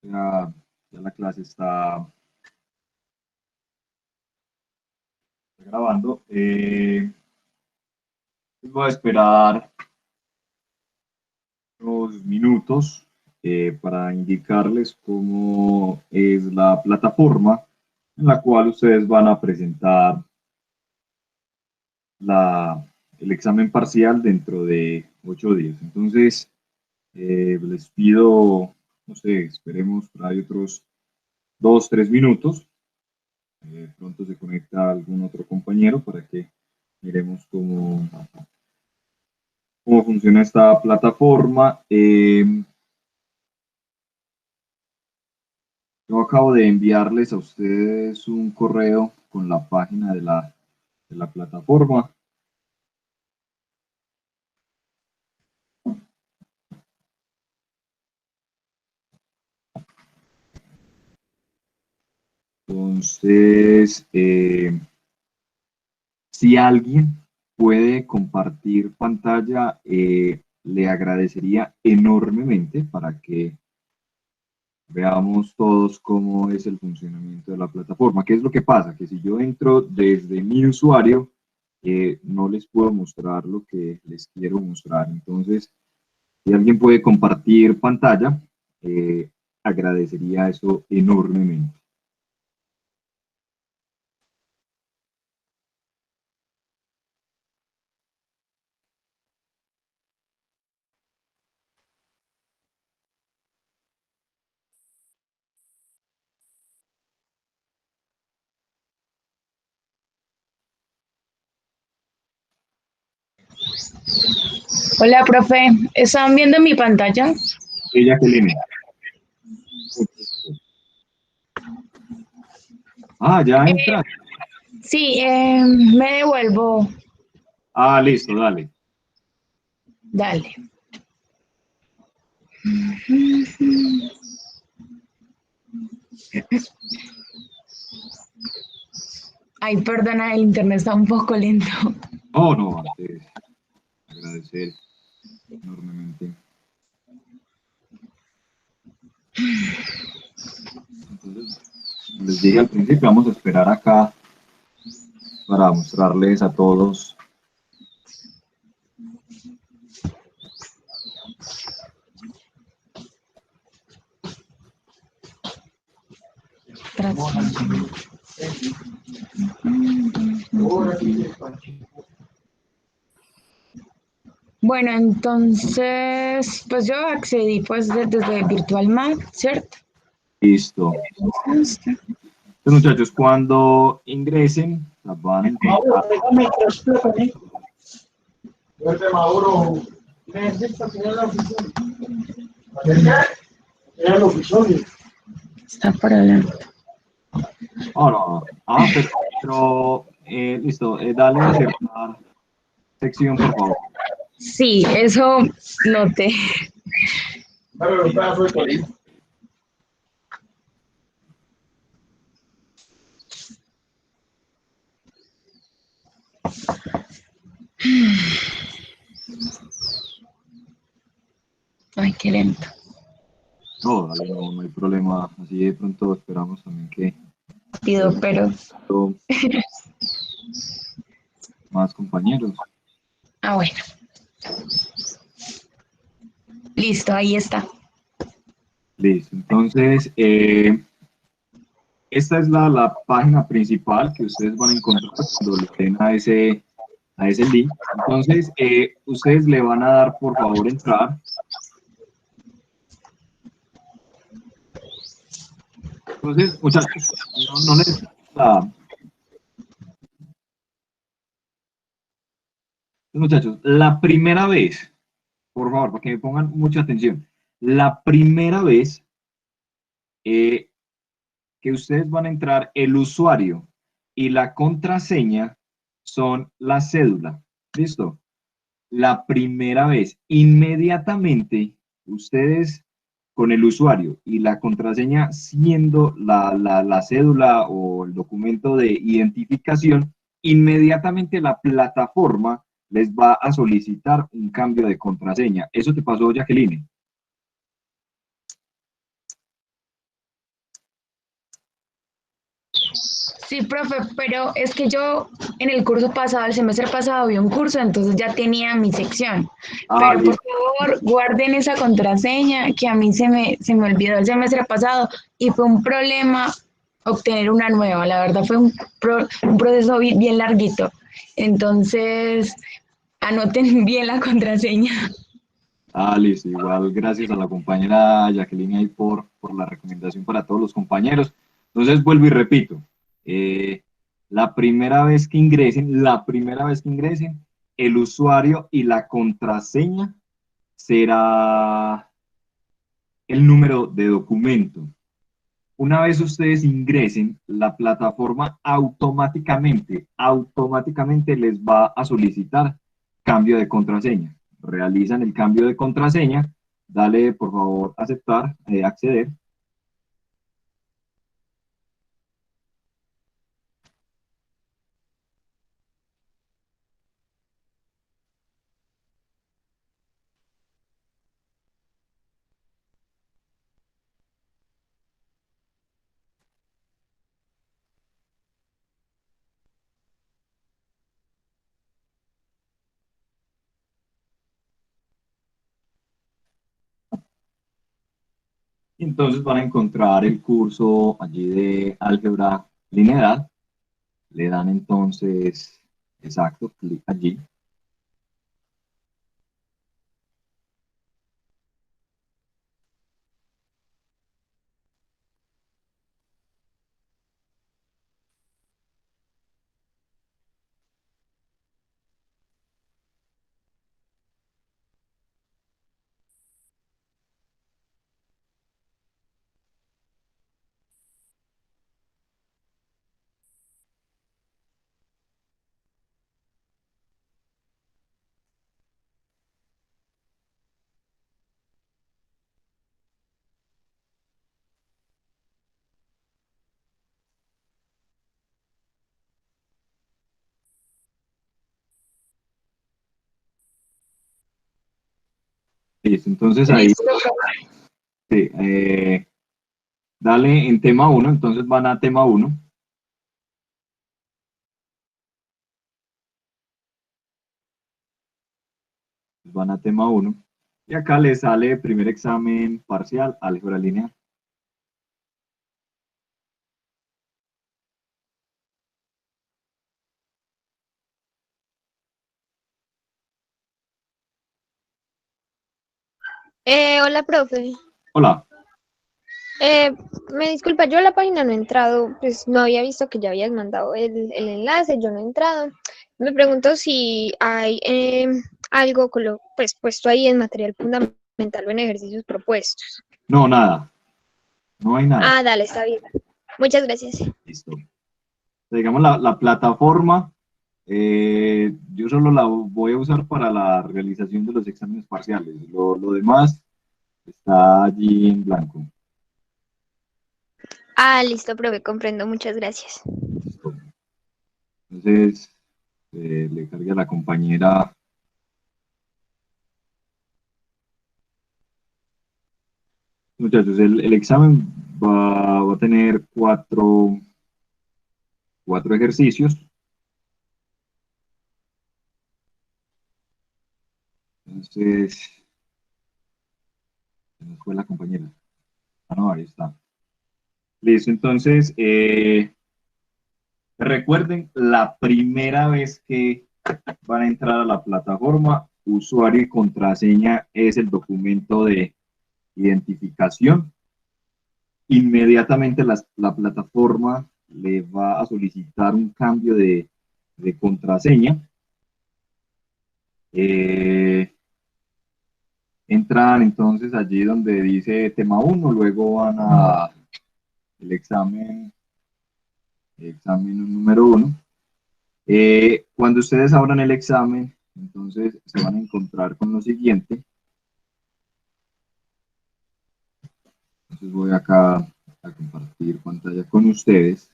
Ya la clase está grabando. Voy a esperar unos minutos para indicarles cómo es la plataforma en la cual ustedes van a presentar el examen parcial dentro de 8 días. Entonces, les pido, no sé, esperemos por ahí otros 2, 3 minutos. Pronto se conecta algún otro compañero para que miremos cómo funciona esta plataforma. Yo acabo de enviarles a ustedes un correo con la página de la plataforma. Entonces, si alguien puede compartir pantalla, le agradecería enormemente para que veamos todos cómo es el funcionamiento de la plataforma. ¿Qué es lo que pasa? Que si yo entro desde mi usuario, no les puedo mostrar lo que les quiero mostrar. Entonces, si alguien puede compartir pantalla, agradecería eso enormemente. Hola, profe. ¿Están viendo mi pantalla? Sí, Jacqueline. Ah, ya entra. Sí, me devuelvo. Ah, listo, dale. Dale. Ay, perdona, el internet está un poco lento. Oh, no, antes agradecer enormemente. Entonces, como les dije al principio, vamos a esperar acá para mostrarles a todos. Bueno, entonces, pues yo accedí pues desde VirtualMath, ¿cierto? Listo. Entonces, muchachos, cuando ingresen, las van a encontrar. Está por adelante. Oh, no. Ah, pero listo. Dale a aceptar sección, por favor. Sí, eso noté. Ay, qué lento. No, dale, no hay problema. Así de pronto esperamos también que Pido, pero. más compañeros. Ah, bueno. Listo, ahí está. Listo. Entonces, esta es la página principal que ustedes van a encontrar cuando le den a ese link. Entonces, ustedes le van a dar, por favor, entrar. Entonces, muchachos, no necesitan muchachos, la primera vez, por favor, para que me pongan mucha atención, la primera vez que ustedes van a entrar, el usuario y la contraseña son la cédula. ¿Listo? La primera vez, inmediatamente, ustedes con el usuario y la contraseña siendo la cédula o el documento de identificación, inmediatamente la plataforma les va a solicitar un cambio de contraseña. ¿Eso te pasó, Jacqueline? Sí, profe, pero es que yo en el curso pasado, el semestre pasado, vi un curso, entonces ya tenía mi sección. Ah, Pero por listo. favor, guarden esa contraseña que a mí se me olvidó el semestre pasado y fue un problema obtener una nueva. La verdad fue un proceso bien larguito. Entonces, anoten bien la contraseña. Ah, listo. Igual, gracias a la compañera Jacqueline ahí por la recomendación para todos los compañeros. Entonces, vuelvo y repito. eh, la primera vez que ingresen, el usuario y la contraseña será el número de documento. Una vez ustedes ingresen, la plataforma automáticamente les va a solicitar cambio de contraseña. Realizan el cambio de contraseña, dale por favor aceptar, acceder. Entonces van a encontrar el curso allí de álgebra lineal. Le dan entonces, exacto, clic allí. Listo, entonces ahí, Listo, profe. sí, dale en tema uno, entonces van a tema uno. Van a tema uno y acá les sale primer examen parcial, álgebra lineal. Hola, profe. Hola, Eh, Me disculpa, yo a la página no he entrado, pues no había visto que ya habías mandado el enlace, yo no he entrado. Me pregunto si hay algo pues, puesto ahí en material fundamental o en ejercicios propuestos. no, nada, no hay nada. Ah, dale, está bien. Muchas gracias. Listo. Digamos la plataforma, yo solo la voy a usar para la realización de los exámenes parciales. Lo demás está allí en blanco. Ah, listo, profe, comprendo. Muchas gracias. Listo. Entonces, le cargue a la compañera. Muchachos, el examen va a tener cuatro ejercicios. Entonces, se nos fue la compañera. Ah, no, ahí está. Listo, entonces, recuerden, la primera vez que van a entrar a la plataforma, usuario y contraseña es el documento de identificación. Inmediatamente la plataforma le va a solicitar un cambio de contraseña. Eh, Entran entonces allí donde dice tema uno, luego van a el examen número uno. Cuando ustedes abran el examen, entonces se van a encontrar con lo siguiente. Entonces voy acá a compartir pantalla con ustedes.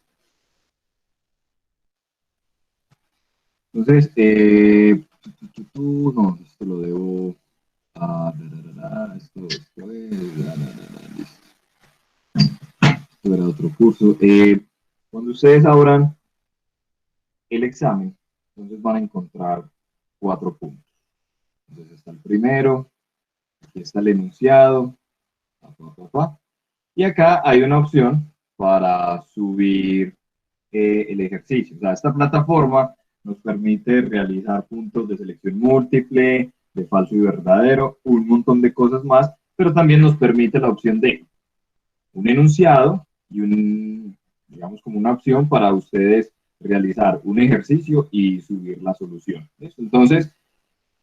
Entonces, no, esto lo debo. Esto es. Esto era otro curso. Cuando ustedes abran el examen, entonces van a encontrar 4 puntos. Entonces está el primero, aquí está el enunciado, pa, pa, pa, pa. Y acá hay una opción para subir el ejercicio. O sea, esta plataforma nos permite realizar puntos de selección múltiple, de falso y verdadero, un montón de cosas más, pero también nos permite la opción de un enunciado y digamos como una opción para ustedes realizar un ejercicio y subir la solución. ¿Listo? Entonces,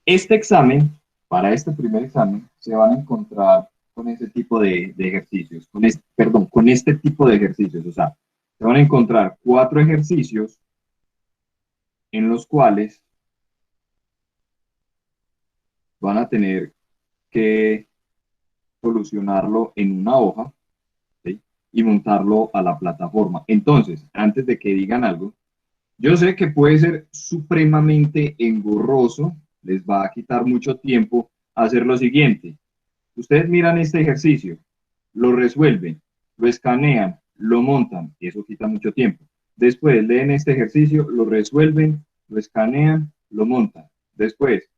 este examen, para este primer examen, se van a encontrar con ese tipo de ejercicios, con este tipo de ejercicios, o sea, se van a encontrar 4 ejercicios en los cuales van a tener que solucionarlo en una hoja, ¿sí? Y montarlo a la plataforma. Entonces, antes de que digan algo, yo sé que puede ser supremamente engorroso, les va a quitar mucho tiempo hacer lo siguiente. Ustedes miran este ejercicio, lo resuelven, lo escanean, lo montan, y eso quita mucho tiempo. Después leen este ejercicio, lo resuelven, lo escanean, lo montan. Después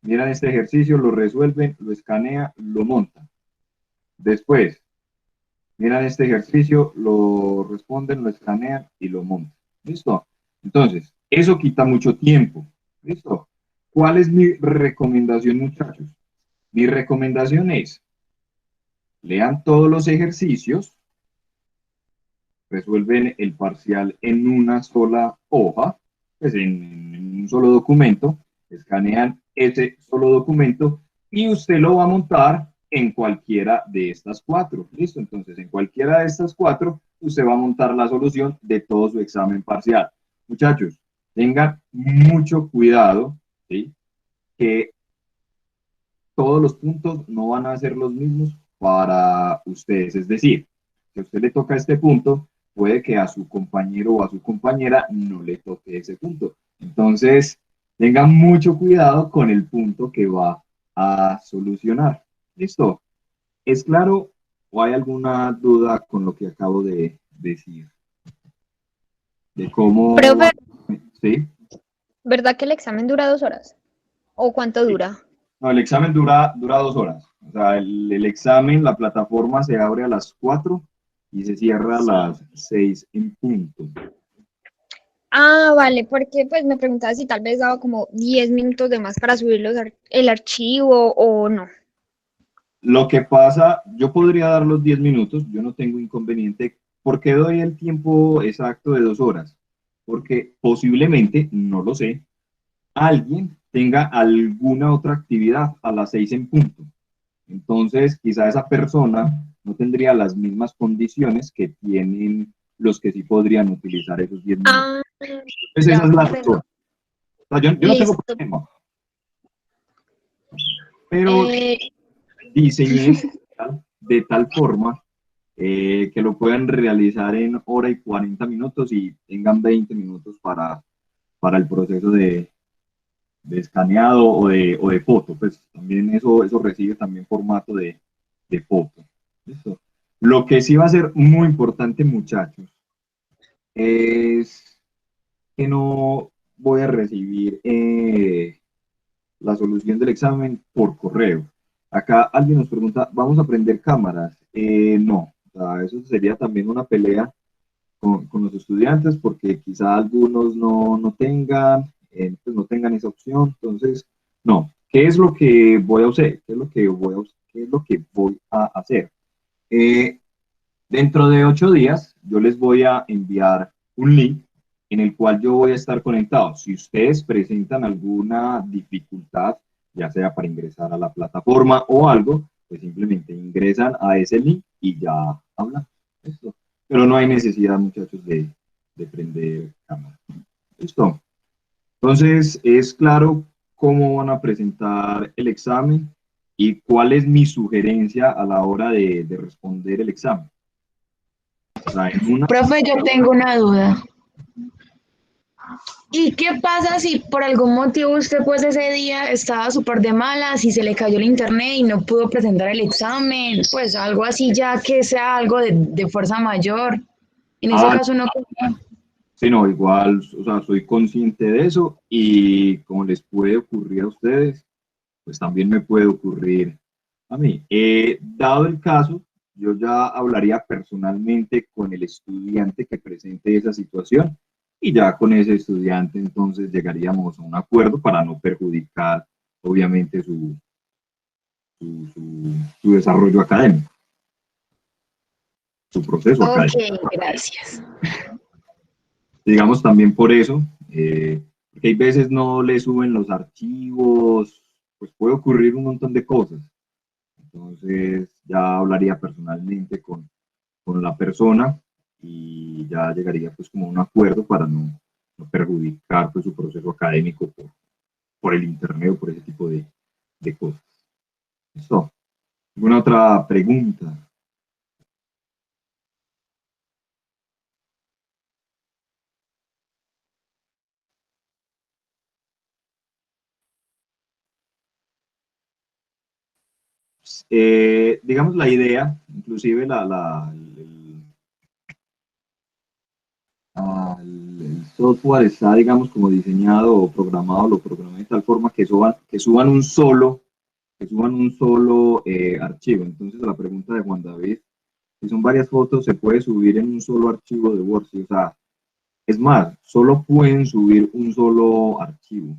miran este ejercicio, lo resuelven, lo escanean, lo montan. Después miran este ejercicio, lo responden, lo escanean y lo montan. ¿Listo? Entonces, eso quita mucho tiempo. ¿Listo? ¿Cuál es mi recomendación, muchachos? Mi recomendación es, lean todos los ejercicios, resuelven el parcial en una sola hoja, pues en un solo documento, escanean ese solo documento y usted lo va a montar en cualquiera de estas 4. ¿Listo? Entonces, en cualquiera de estas 4, usted va a montar la solución de todo su examen parcial. Muchachos, tengan mucho cuidado, ¿sí? Que todos los puntos no van a ser los mismos para ustedes. Es decir, si a usted le toca este punto, puede que a su compañero o a su compañera no le toque ese punto. Entonces, tengan mucho cuidado con el punto que va a solucionar. ¿Listo? ¿Es claro o hay alguna duda con lo que acabo de decir? De cómo... Profe, ¿Sí? ¿verdad que el examen dura 2 horas? ¿O cuánto Sí. dura? No, el examen dura 2 horas. O sea, el examen, la plataforma se abre a las 4 y se cierra a las 6 en punto. Ah, vale, porque pues me preguntaba si tal vez daba como 10 minutos de más para subir el archivo o no. Lo que pasa, yo podría dar los 10 minutos, yo no tengo inconveniente. ¿Por qué doy el tiempo exacto de 2 horas? Porque posiblemente, no lo sé, alguien tenga alguna otra actividad a las 6 en punto. Entonces, quizá esa persona no tendría las mismas condiciones que tienen los que sí podrían utilizar esos 10 minutos. Ah, Entonces, esa ya, es la bueno, razón. O sea, yo no tengo listo. problema, pero Eh, diseñé de tal forma que lo puedan realizar en hora y 40 minutos y tengan 20 minutos para el proceso de escaneado o de foto. Pues también eso recibe también formato de foto. ¿Listo? Lo que sí va a ser muy importante, muchachos, es que no voy a recibir la solución del examen por correo. Acá alguien nos pregunta, ¿vamos a prender cámaras? No, o sea, eso sería también una pelea con los estudiantes porque quizá algunos no tengan, pues no tengan esa opción. Entonces, no. ¿Qué es lo que voy a hacer? ¿Qué es lo que voy a hacer? Eh, Dentro de 8 días, yo les voy a enviar un link en el cual yo voy a estar conectado. Si ustedes presentan alguna dificultad, ya sea para ingresar a la plataforma o algo, pues simplemente ingresan a ese link y ya hablan. ¿Listo? Pero no hay necesidad, muchachos, de prender cámara. ¿Listo? Entonces, es claro cómo van a presentar el examen y cuál es mi sugerencia a la hora de responder el examen. O sea, en una... Profe, yo tengo una duda. ¿Y qué pasa si por algún motivo usted pues ese día estaba súper de malas y se le cayó el internet y no pudo presentar el examen? Pues algo así ya que sea algo de fuerza mayor. En ese Ah, caso no. sí, no, igual, o sea, soy consciente de eso y como les puede ocurrir a ustedes, pues también me puede ocurrir a mí. Dado el caso, yo ya hablaría personalmente con el estudiante que presente esa situación y ya con ese estudiante entonces llegaríamos a un acuerdo para no perjudicar, obviamente, su desarrollo académico, su proceso Ok, académico. gracias. Digamos también por eso, porque hay veces no le suben los archivos, pues puede ocurrir un montón de cosas. Entonces ya hablaría personalmente con la persona y ya llegaría pues como a un acuerdo para no perjudicar pues su proceso académico por el internet o por ese tipo de cosas. ¿Listo? ¿Alguna otra pregunta? Digamos la idea, inclusive el software está, digamos, como diseñado o programado, lo programé de tal forma que suban un solo archivo. Entonces, a la pregunta de Juan David, si son varias fotos, se puede subir en un solo archivo de Word. ¿Sí? O sea, es más, solo pueden subir un solo archivo.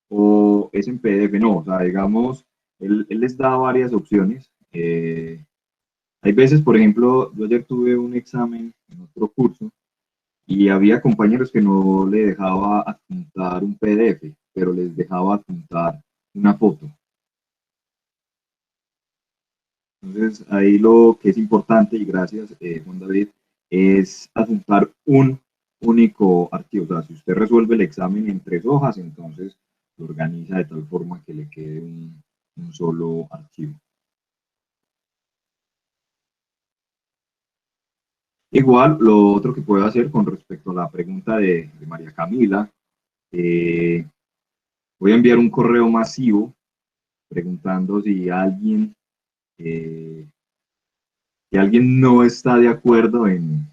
O es en PDF, no. O sea, digamos, él les da varias opciones. Hay veces, por ejemplo, yo ayer tuve un examen en otro curso y había compañeros que no le dejaba adjuntar un PDF, pero les dejaba adjuntar una foto. Entonces, ahí lo que es importante, y gracias, Juan David, es adjuntar un único archivo. O sea, si usted resuelve el examen en 3 hojas, entonces lo organiza de tal forma que le quede un solo archivo. Igual, lo otro que puedo hacer con respecto a la pregunta de María Camila, eh, voy a enviar un correo masivo preguntando eh, si alguien no está de acuerdo en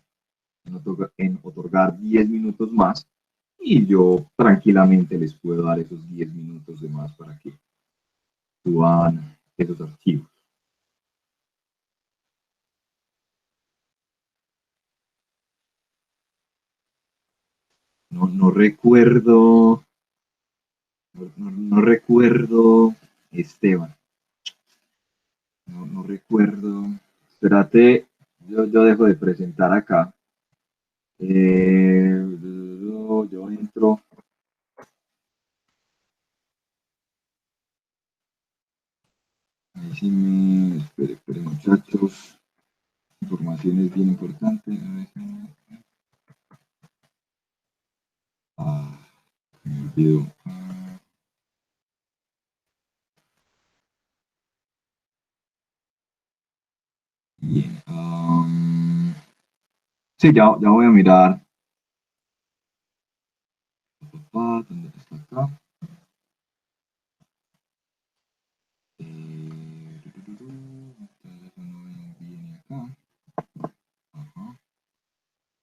otorgar 10 minutos más y yo tranquilamente les puedo dar esos 10 minutos de más para que suban esos archivos. No recuerdo, no recuerdo, Esteban, no recuerdo. Espérate, yo dejo de presentar acá. Yo entro. Ahí sí espere, muchachos. Información es bien importante. Ah, me olvidó. Bien. Sí, ya voy a mirar. ¿Dónde está acá? Viene acá. Ajá.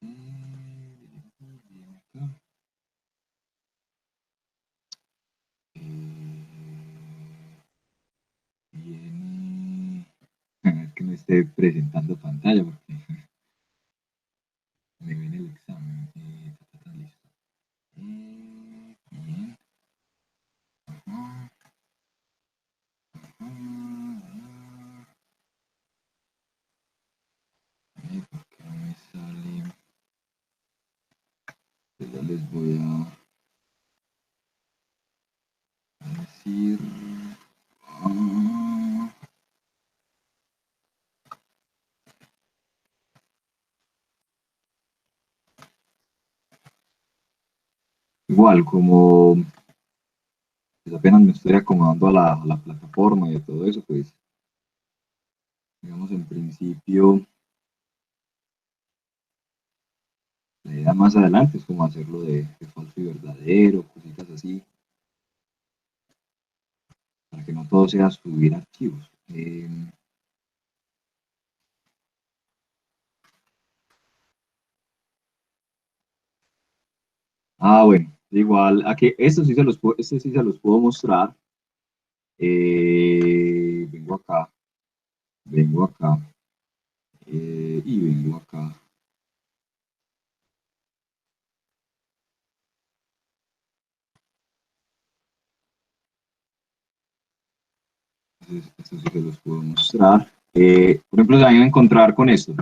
Viene acá. Viene. Es que me esté presentando pantalla porque me viene el examen. Listo. Bien. Ajá. ¿Por qué no me sale? Pues ya les voy a decir. Ah, igual, como pues apenas me estoy acomodando a la plataforma y a todo eso, pues digamos en principio la idea más adelante es como hacerlo de falso y verdadero, cositas así, para que no todo sea subir archivos. Ah, bueno, igual, aquí, estos sí se los puedo mostrar. Vengo acá, vengo acá, y vengo acá. Entonces, estos sí se los puedo mostrar. Por ejemplo, se van a encontrar con esto.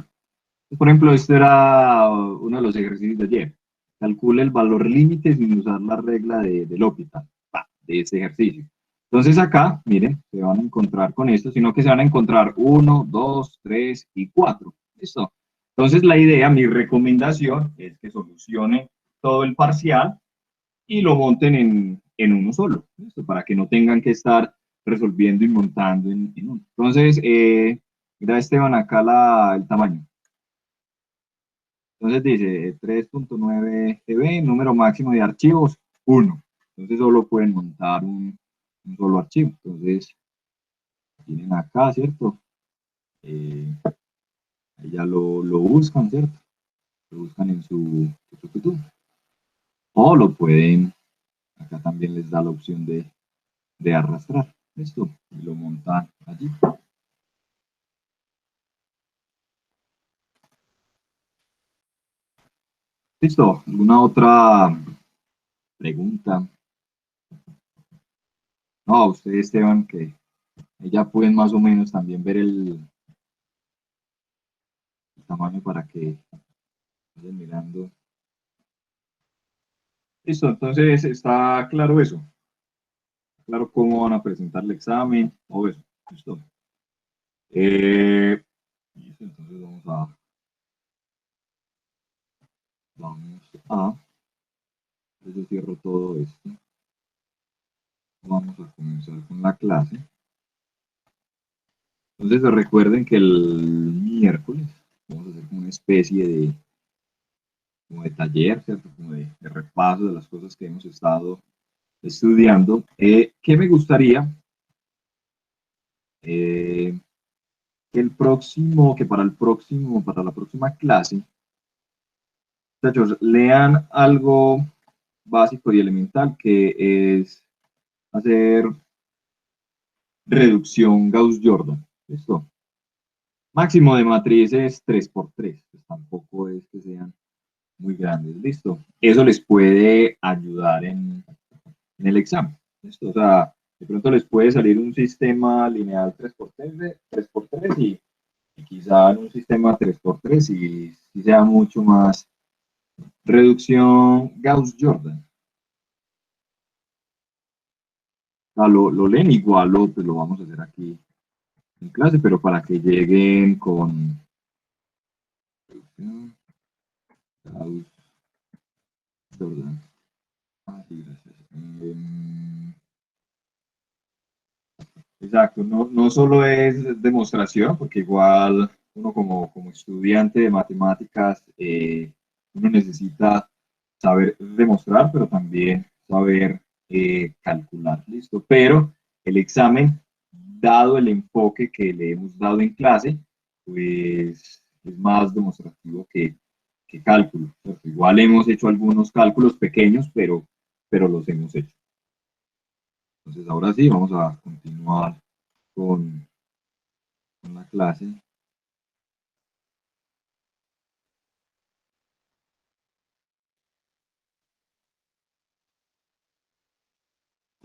Por ejemplo, esto era uno de los ejercicios de ayer. Calcule el valor límite sin usar la regla del L'Hopital, de este ejercicio. Entonces acá, miren, se van a encontrar con esto, sino que se van a encontrar 1, 2, 3 y 4. ¿Listo? Entonces la idea, mi recomendación es que solucionen todo el parcial y lo monten en uno solo. ¿Listo? Para que no tengan que estar resolviendo y montando en uno. Entonces, mira Esteban, acá el tamaño. Entonces dice 3.9 GB, número máximo de archivos, 1. Entonces solo pueden montar un solo archivo. Entonces, tienen acá, ¿cierto? Ahí ya lo buscan, ¿cierto? Lo buscan en su YouTube. O lo pueden, acá también les da la opción de arrastrar. Esto, y lo montan allí. ¿Listo? ¿Alguna otra pregunta? No, ustedes, Esteban, que ya pueden más o menos también ver el tamaño para que vayan mirando. Listo, entonces está claro eso. Claro cómo van a presentar el examen, todo eso. Listo. Listo, entonces yo cierro todo esto. Vamos a comenzar con la clase. Entonces recuerden que el miércoles vamos a hacer como una especie como de taller, ¿cierto? Como de repaso de las cosas que hemos estado estudiando. ¿Qué me gustaría? Eh, para la próxima clase, muchachos, lean algo básico y elemental que es hacer reducción Gauss-Jordan. ¿Listo? Máximo de matrices 3×3. Pues tampoco es que sean muy grandes. ¿Listo? Eso les puede ayudar en el examen. ¿Listo? O sea, de pronto les puede salir un sistema lineal 3×3 y quizá en un sistema 3×3 y sea mucho más reducción Gauss-Jordan. Lo leen igual, pues lo vamos a hacer aquí en clase, pero para que lleguen con Gauss-Jordan. Sí, gracias. Exacto, no solo es demostración, porque igual uno como estudiante de matemáticas, uno necesita saber demostrar, pero también saber calcular, ¿listo? Pero el examen, dado el enfoque que le hemos dado en clase, pues es más demostrativo que cálculo, ¿cierto? Igual hemos hecho algunos cálculos pequeños, pero los hemos hecho. Entonces ahora sí, vamos a continuar con la clase.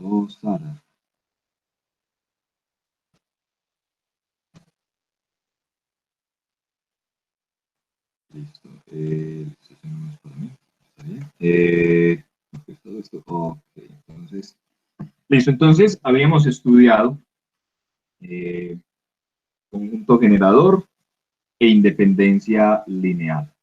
Oh, Sara. Listo. Esto no es para mí. Está bien. Todo esto. Ok, entonces. Listo. Entonces, habíamos estudiado conjunto generador e independencia lineal.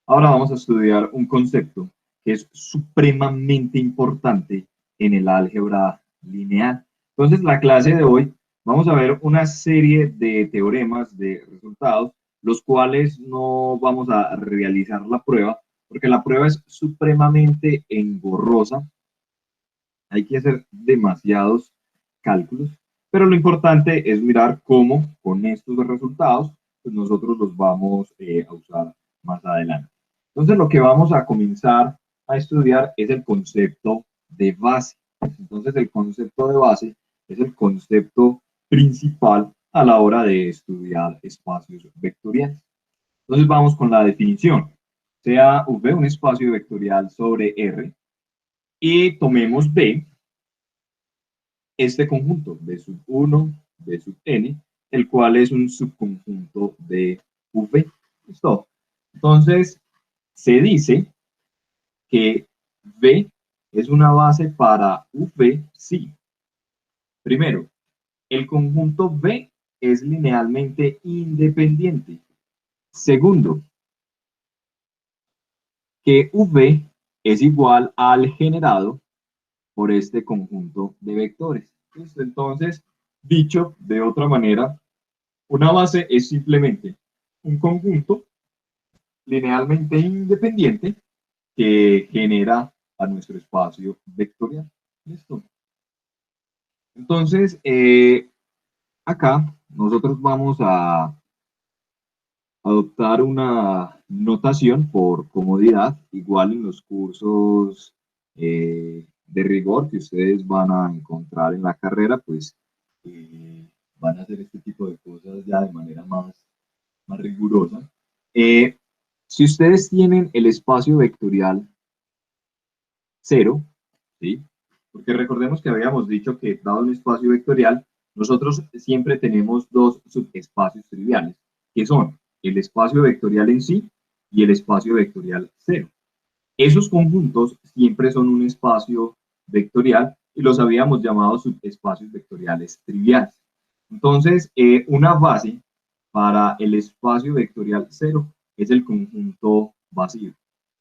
Ahora vamos a estudiar un concepto que es supremamente importante en el álgebra lineal. Entonces, la clase de hoy vamos a ver una serie de teoremas de resultados, los cuales no vamos a realizar la prueba, porque la prueba es supremamente engorrosa. Hay que hacer demasiados cálculos, pero lo importante es mirar cómo con estos resultados pues nosotros los vamos a usar más adelante. Entonces lo que vamos a comenzar a estudiar es el concepto de base. Entonces, el concepto de base es el concepto principal a la hora de estudiar espacios vectoriales. Entonces, vamos con la definición. Sea V un espacio vectorial sobre R y tomemos B, este conjunto, B sub 1, B sub n, el cual es un subconjunto de V. ¿Listo? Entonces, se dice que V es una base para V, sí. Primero, el conjunto V es linealmente independiente. Segundo, que V es igual al generado por este conjunto de vectores. ¿Listo? Entonces, dicho de otra manera, una base es simplemente un conjunto linealmente independiente que genera a nuestro espacio vectorial. ¿Listo? Entonces, acá nosotros vamos a adoptar una notación por comodidad, igual en los cursos de rigor que ustedes van a encontrar en la carrera, pues van a hacer este tipo de cosas ya de manera más rigurosa. Si ustedes tienen el espacio vectorial 0, ¿sí? Porque recordemos que habíamos dicho que dado un espacio vectorial, nosotros siempre tenemos dos subespacios triviales, que son el espacio vectorial en sí y el espacio vectorial 0. Esos conjuntos siempre son un espacio vectorial y los habíamos llamado subespacios vectoriales triviales. Entonces, una base para el espacio vectorial 0 es el conjunto vacío.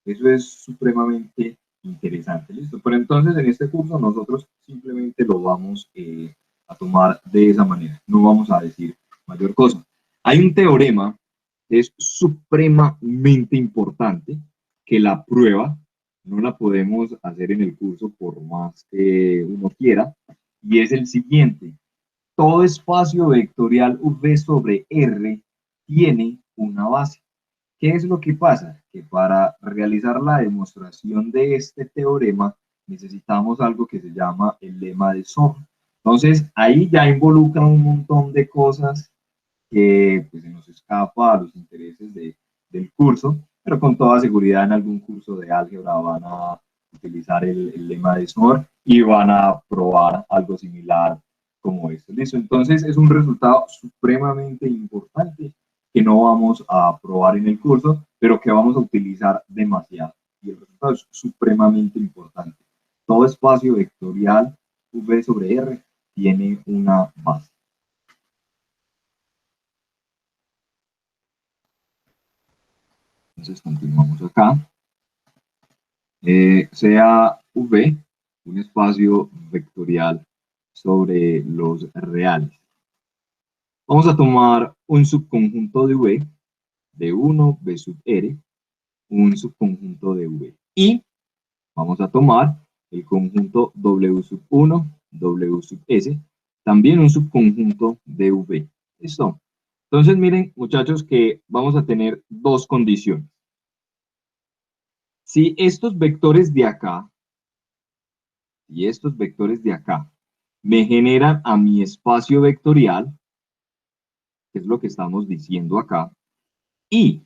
Eso es supremamente interesante, ¿listo? Pero entonces en este curso nosotros simplemente lo vamos a tomar de esa manera, no vamos a decir mayor cosa. Hay un teorema que es supremamente importante, que la prueba no la podemos hacer en el curso por más que uno quiera, y es el siguiente: todo espacio vectorial V sobre R tiene una base. ¿Qué es lo que pasa? Que para realizar la demostración de este teorema necesitamos algo que se llama el lema de Zorn. Entonces, ahí ya involucra un montón de cosas que pues, se nos escapa a los intereses del curso, pero con toda seguridad en algún curso de álgebra van a utilizar el lema de Zorn y van a probar algo similar como esto. ¿Listo? Entonces, es un resultado supremamente importante que no vamos a probar en el curso, pero que vamos a utilizar demasiado. Y el resultado es supremamente importante. Todo espacio vectorial V sobre R tiene una base. Entonces continuamos acá. Sea V un espacio vectorial sobre los reales. Vamos a tomar un subconjunto de V, de 1, V sub R, un subconjunto de V. Y vamos a tomar el conjunto W sub 1, W sub S, también un subconjunto de V. ¿Listo? Entonces miren, muchachos, que vamos a tener dos condiciones. Si estos vectores de acá y estos vectores de acá me generan a mi espacio vectorial, que es lo que estamos diciendo acá, y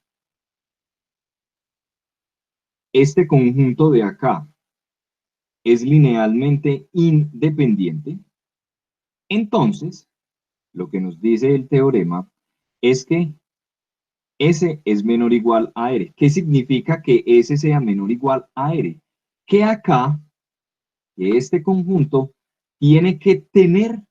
este conjunto de acá es linealmente independiente, entonces lo que nos dice el teorema es que S es menor o igual a R. ¿Qué significa que S sea menor o igual a R? Que acá, que este conjunto tiene que tener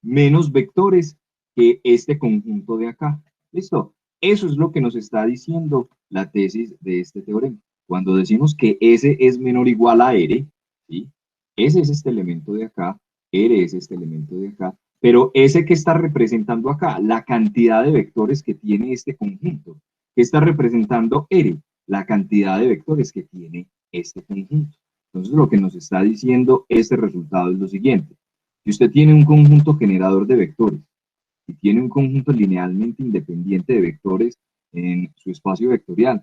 menos vectores que este conjunto de acá. ¿Listo? Eso es lo que nos está diciendo la tesis de este teorema. Cuando decimos que S es menor o igual a R, ¿sí? S es este elemento de acá, R es este elemento de acá, pero S que está representando acá, la cantidad de vectores que tiene este conjunto. ¿Qué está representando R? La cantidad de vectores que tiene este conjunto. Entonces lo que nos está diciendo este resultado es lo siguiente: si usted tiene un conjunto generador de vectores y tiene un conjunto linealmente independiente de vectores en su espacio vectorial,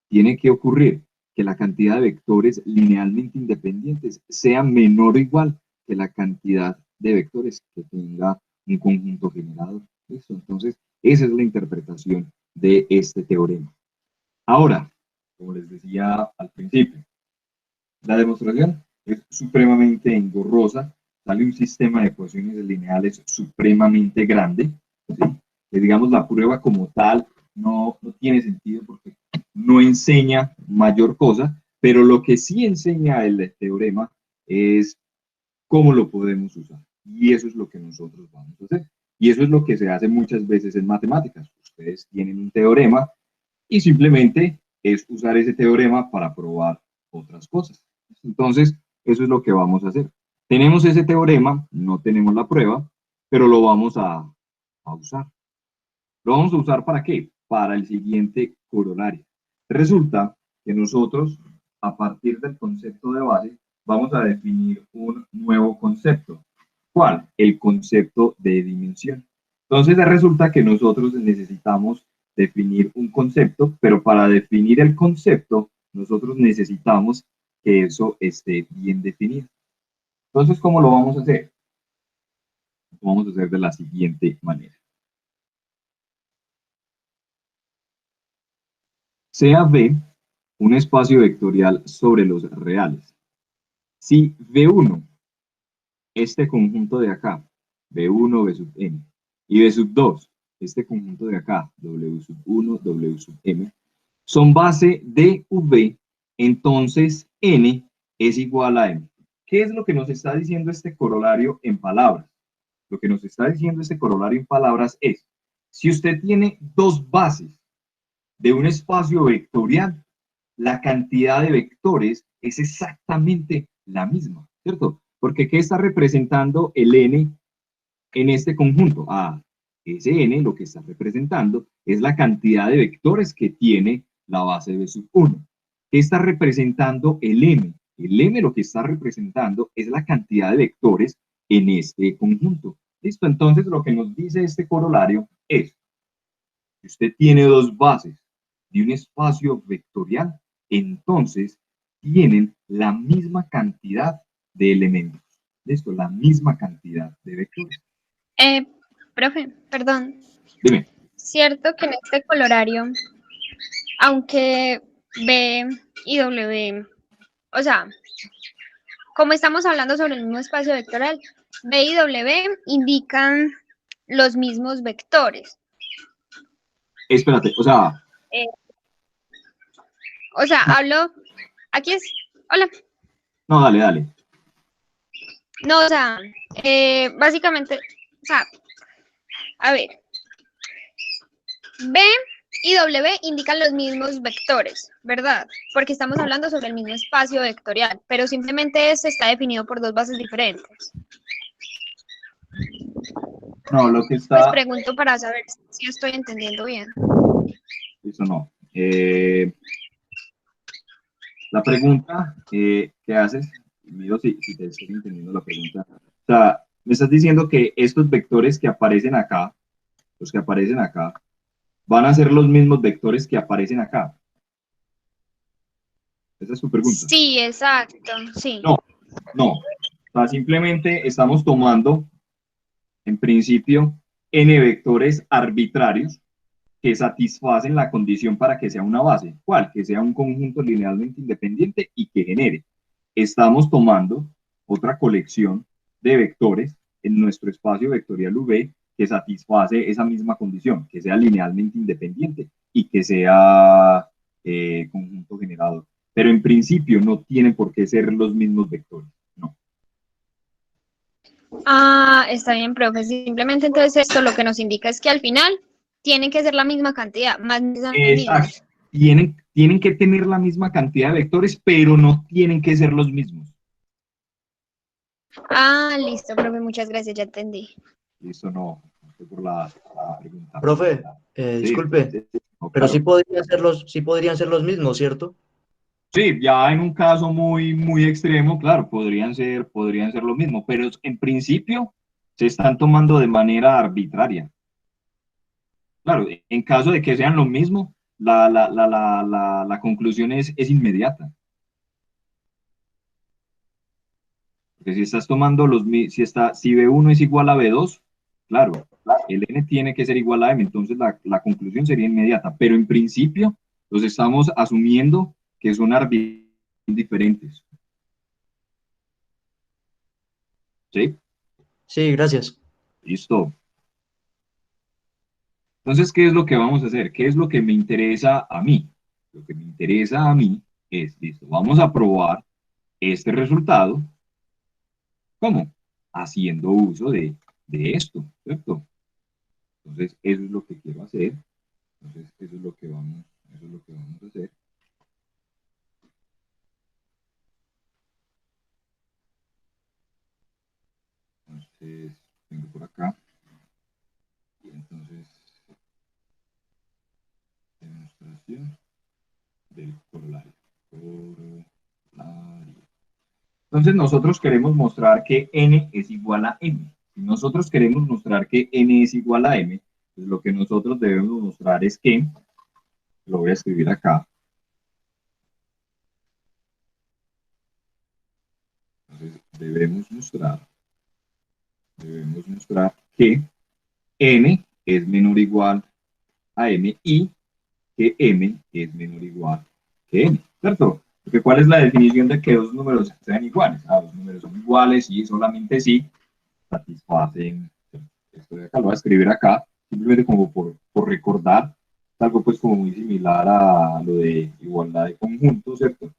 tiene que ocurrir que la cantidad de vectores linealmente independientes sea menor o igual que la cantidad de vectores que tenga un conjunto generador. ¿Listo? Entonces, esa es la interpretación de este teorema. Ahora, como les decía al principio, la demostración es supremamente engorrosa, sale un sistema de ecuaciones lineales supremamente grande, ¿sí? Que digamos la prueba como tal no tiene sentido porque no enseña mayor cosa, pero lo que sí enseña el teorema es cómo lo podemos usar. Y eso es lo que nosotros vamos a hacer. Y eso es lo que se hace muchas veces en matemáticas. Ustedes tienen un teorema y simplemente es usar ese teorema para probar otras cosas. Entonces, eso es lo que vamos a hacer. Tenemos ese teorema, no tenemos la prueba, pero lo vamos a usar. ¿Lo vamos a usar para qué? Para el siguiente corolario. Resulta que nosotros, a partir del concepto de base, vamos a definir un nuevo concepto. ¿Cuál? El concepto de dimensión. Entonces resulta que nosotros necesitamos definir un concepto, pero para definir el concepto, nosotros necesitamos que eso esté bien definido. Entonces, ¿cómo lo vamos a hacer? Lo vamos a hacer de la siguiente manera. Sea V un espacio vectorial sobre los reales. Si V1, este conjunto de acá, V1, V sub n, y V sub 2, este conjunto de acá, W sub 1, W sub m, son base de V, entonces n es igual a m. ¿Qué es lo que nos está diciendo este corolario en palabras? Lo que nos está diciendo este corolario en palabras es, si usted tiene dos bases de un espacio vectorial, la cantidad de vectores es exactamente la misma, ¿cierto? Porque ¿qué está representando el n en este conjunto? Ese n lo que está representando es la cantidad de vectores que tiene la base de sub 1. ¿Qué está representando el m? El m lo que está representando es la cantidad de vectores en este conjunto. ¿Listo? Entonces lo que nos dice este corolario es, si usted tiene dos bases de un espacio vectorial, entonces tienen la misma cantidad de elementos. ¿Listo? La misma cantidad de vectores. Profe, perdón. Dime. Cierto que en este colorario, aunque B y W, o sea, como estamos hablando sobre el mismo espacio vectorial, B y W indican los mismos vectores. Espérate, hablo, aquí es, hola. No, dale. No, básicamente, a ver, B y W indican los mismos vectores, ¿verdad? Porque estamos hablando sobre el mismo espacio vectorial, pero simplemente este está definido por dos bases diferentes. No, lo que está... Pues pregunto para saber si estoy entendiendo bien. Eso no. La pregunta que haces, miro si te estoy entendiendo la pregunta. O sea, me estás diciendo que estos vectores que aparecen acá, los que aparecen acá, van a ser los mismos vectores que aparecen acá. Esa es tu pregunta. Sí, exacto, sí. No. O sea, simplemente estamos tomando, en principio, n vectores arbitrarios que satisfacen la condición para que sea una base. ¿Cuál? Que sea un conjunto linealmente independiente y que genere. Estamos tomando otra colección de vectores en nuestro espacio vectorial V que satisface esa misma condición, que sea linealmente independiente y que sea conjunto generador. Pero en principio no tienen por qué ser los mismos vectores, no. Está bien, profe. Simplemente entonces esto lo que nos indica es que al final tienen que ser la misma cantidad, más Exacto. Tienen que tener la misma cantidad de vectores, pero no tienen que ser los mismos. Listo, profe, muchas gracias, ya entendí. Listo, no por la pregunta. Profe, disculpe, sí, no, pero claro. sí podrían ser los mismos, ¿cierto? Sí, ya en un caso muy extremo, claro, podrían ser lo mismo, pero en principio se están tomando de manera arbitraria. Claro, en caso de que sean lo mismo, la conclusión es inmediata. Porque si estás tomando si B1 es igual a B2, claro, el N tiene que ser igual a M, entonces la conclusión sería inmediata, pero en principio los estamos asumiendo que son árbitres diferentes. ¿Sí? Sí, gracias. Listo. Entonces, ¿qué es lo que vamos a hacer? ¿Qué es lo que me interesa a mí? Lo que me interesa a mí es, listo, vamos a probar este resultado. ¿Cómo? Haciendo uso de esto, ¿cierto? Entonces, eso es lo que quiero hacer. Entonces, eso es lo que vamos a hacer. Entonces, vengo por acá. Y entonces, demostración del corolario. Corolario. Entonces, nosotros queremos mostrar que n es igual a m. Si nosotros queremos mostrar que n es igual a m, pues lo que nosotros debemos mostrar es que, lo voy a escribir acá, entonces debemos mostrar que n es menor o igual a m y que m es menor o igual que n, ¿cierto? Porque ¿cuál es la definición de que dos números sean iguales? Dos números son iguales y solamente si satisfacen. Esto de acá lo voy a escribir acá, simplemente como por recordar, algo pues como muy similar a lo de igualdad de conjuntos, ¿cierto?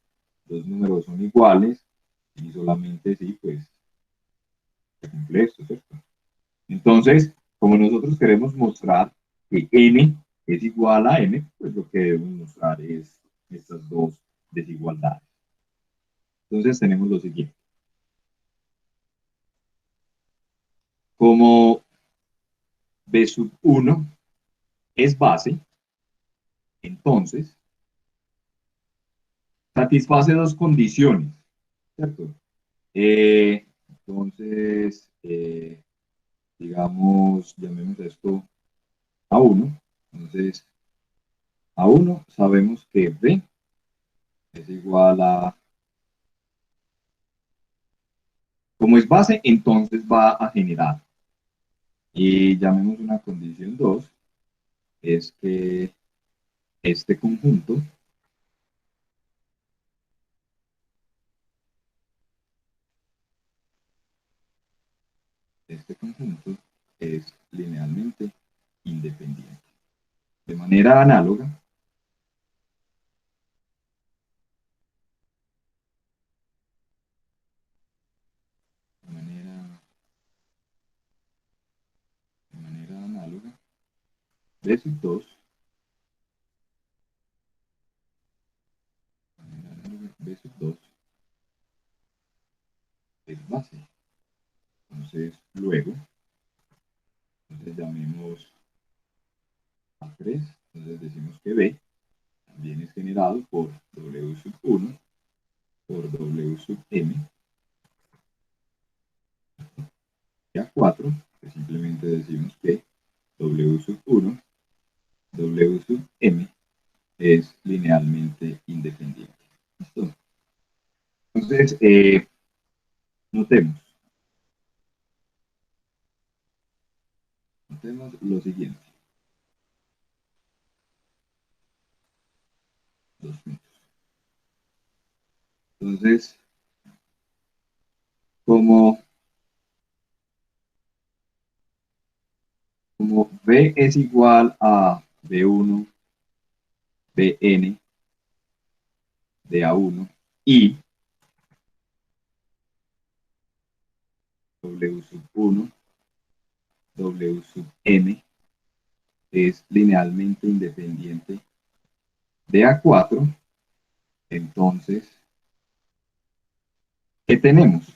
Dos números son iguales y solamente si pues se cumple esto, ¿cierto? Entonces, como nosotros queremos mostrar que n es igual a m, pues lo que debemos mostrar es estas dos desigualdades. Entonces tenemos lo siguiente. Como b sub 1 es base, entonces satisface dos condiciones, ¿cierto? Entonces, digamos, llamemos esto A1. Entonces, A1 sabemos que B es igual a, como es base, entonces va a generar. Y llamemos una condición 2, es que este conjunto es linealmente independiente. De manera análoga, B sub 2, B sub 2 es base. Entonces, luego, entonces llamemos a 3, entonces decimos que B también es generado por W sub 1 por W sub M, y a 4, pues simplemente decimos que W sub 1, W sub M es linealmente independiente. ¿Listo? Entonces, notemos lo siguiente. Dos puntos. Entonces, como B es igual a B1, Bn de A1 y W sub 1, W sub M es linealmente independiente de A4, entonces, ¿qué tenemos?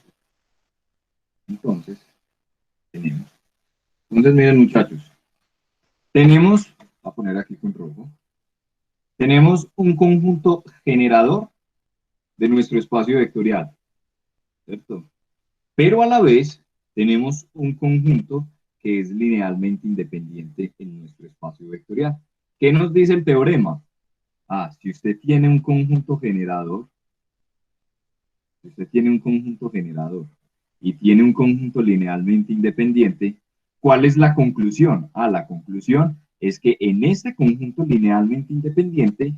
Entonces, miren muchachos, tenemos, voy a poner aquí con rojo, tenemos un conjunto generador de nuestro espacio vectorial, ¿cierto? Pero a la vez tenemos un conjunto que es linealmente independiente en nuestro espacio vectorial. ¿Qué nos dice el teorema? Si usted tiene un conjunto generador, si usted tiene un conjunto generador y tiene un conjunto linealmente independiente, ¿cuál es la conclusión? La conclusión es que en este conjunto linealmente independiente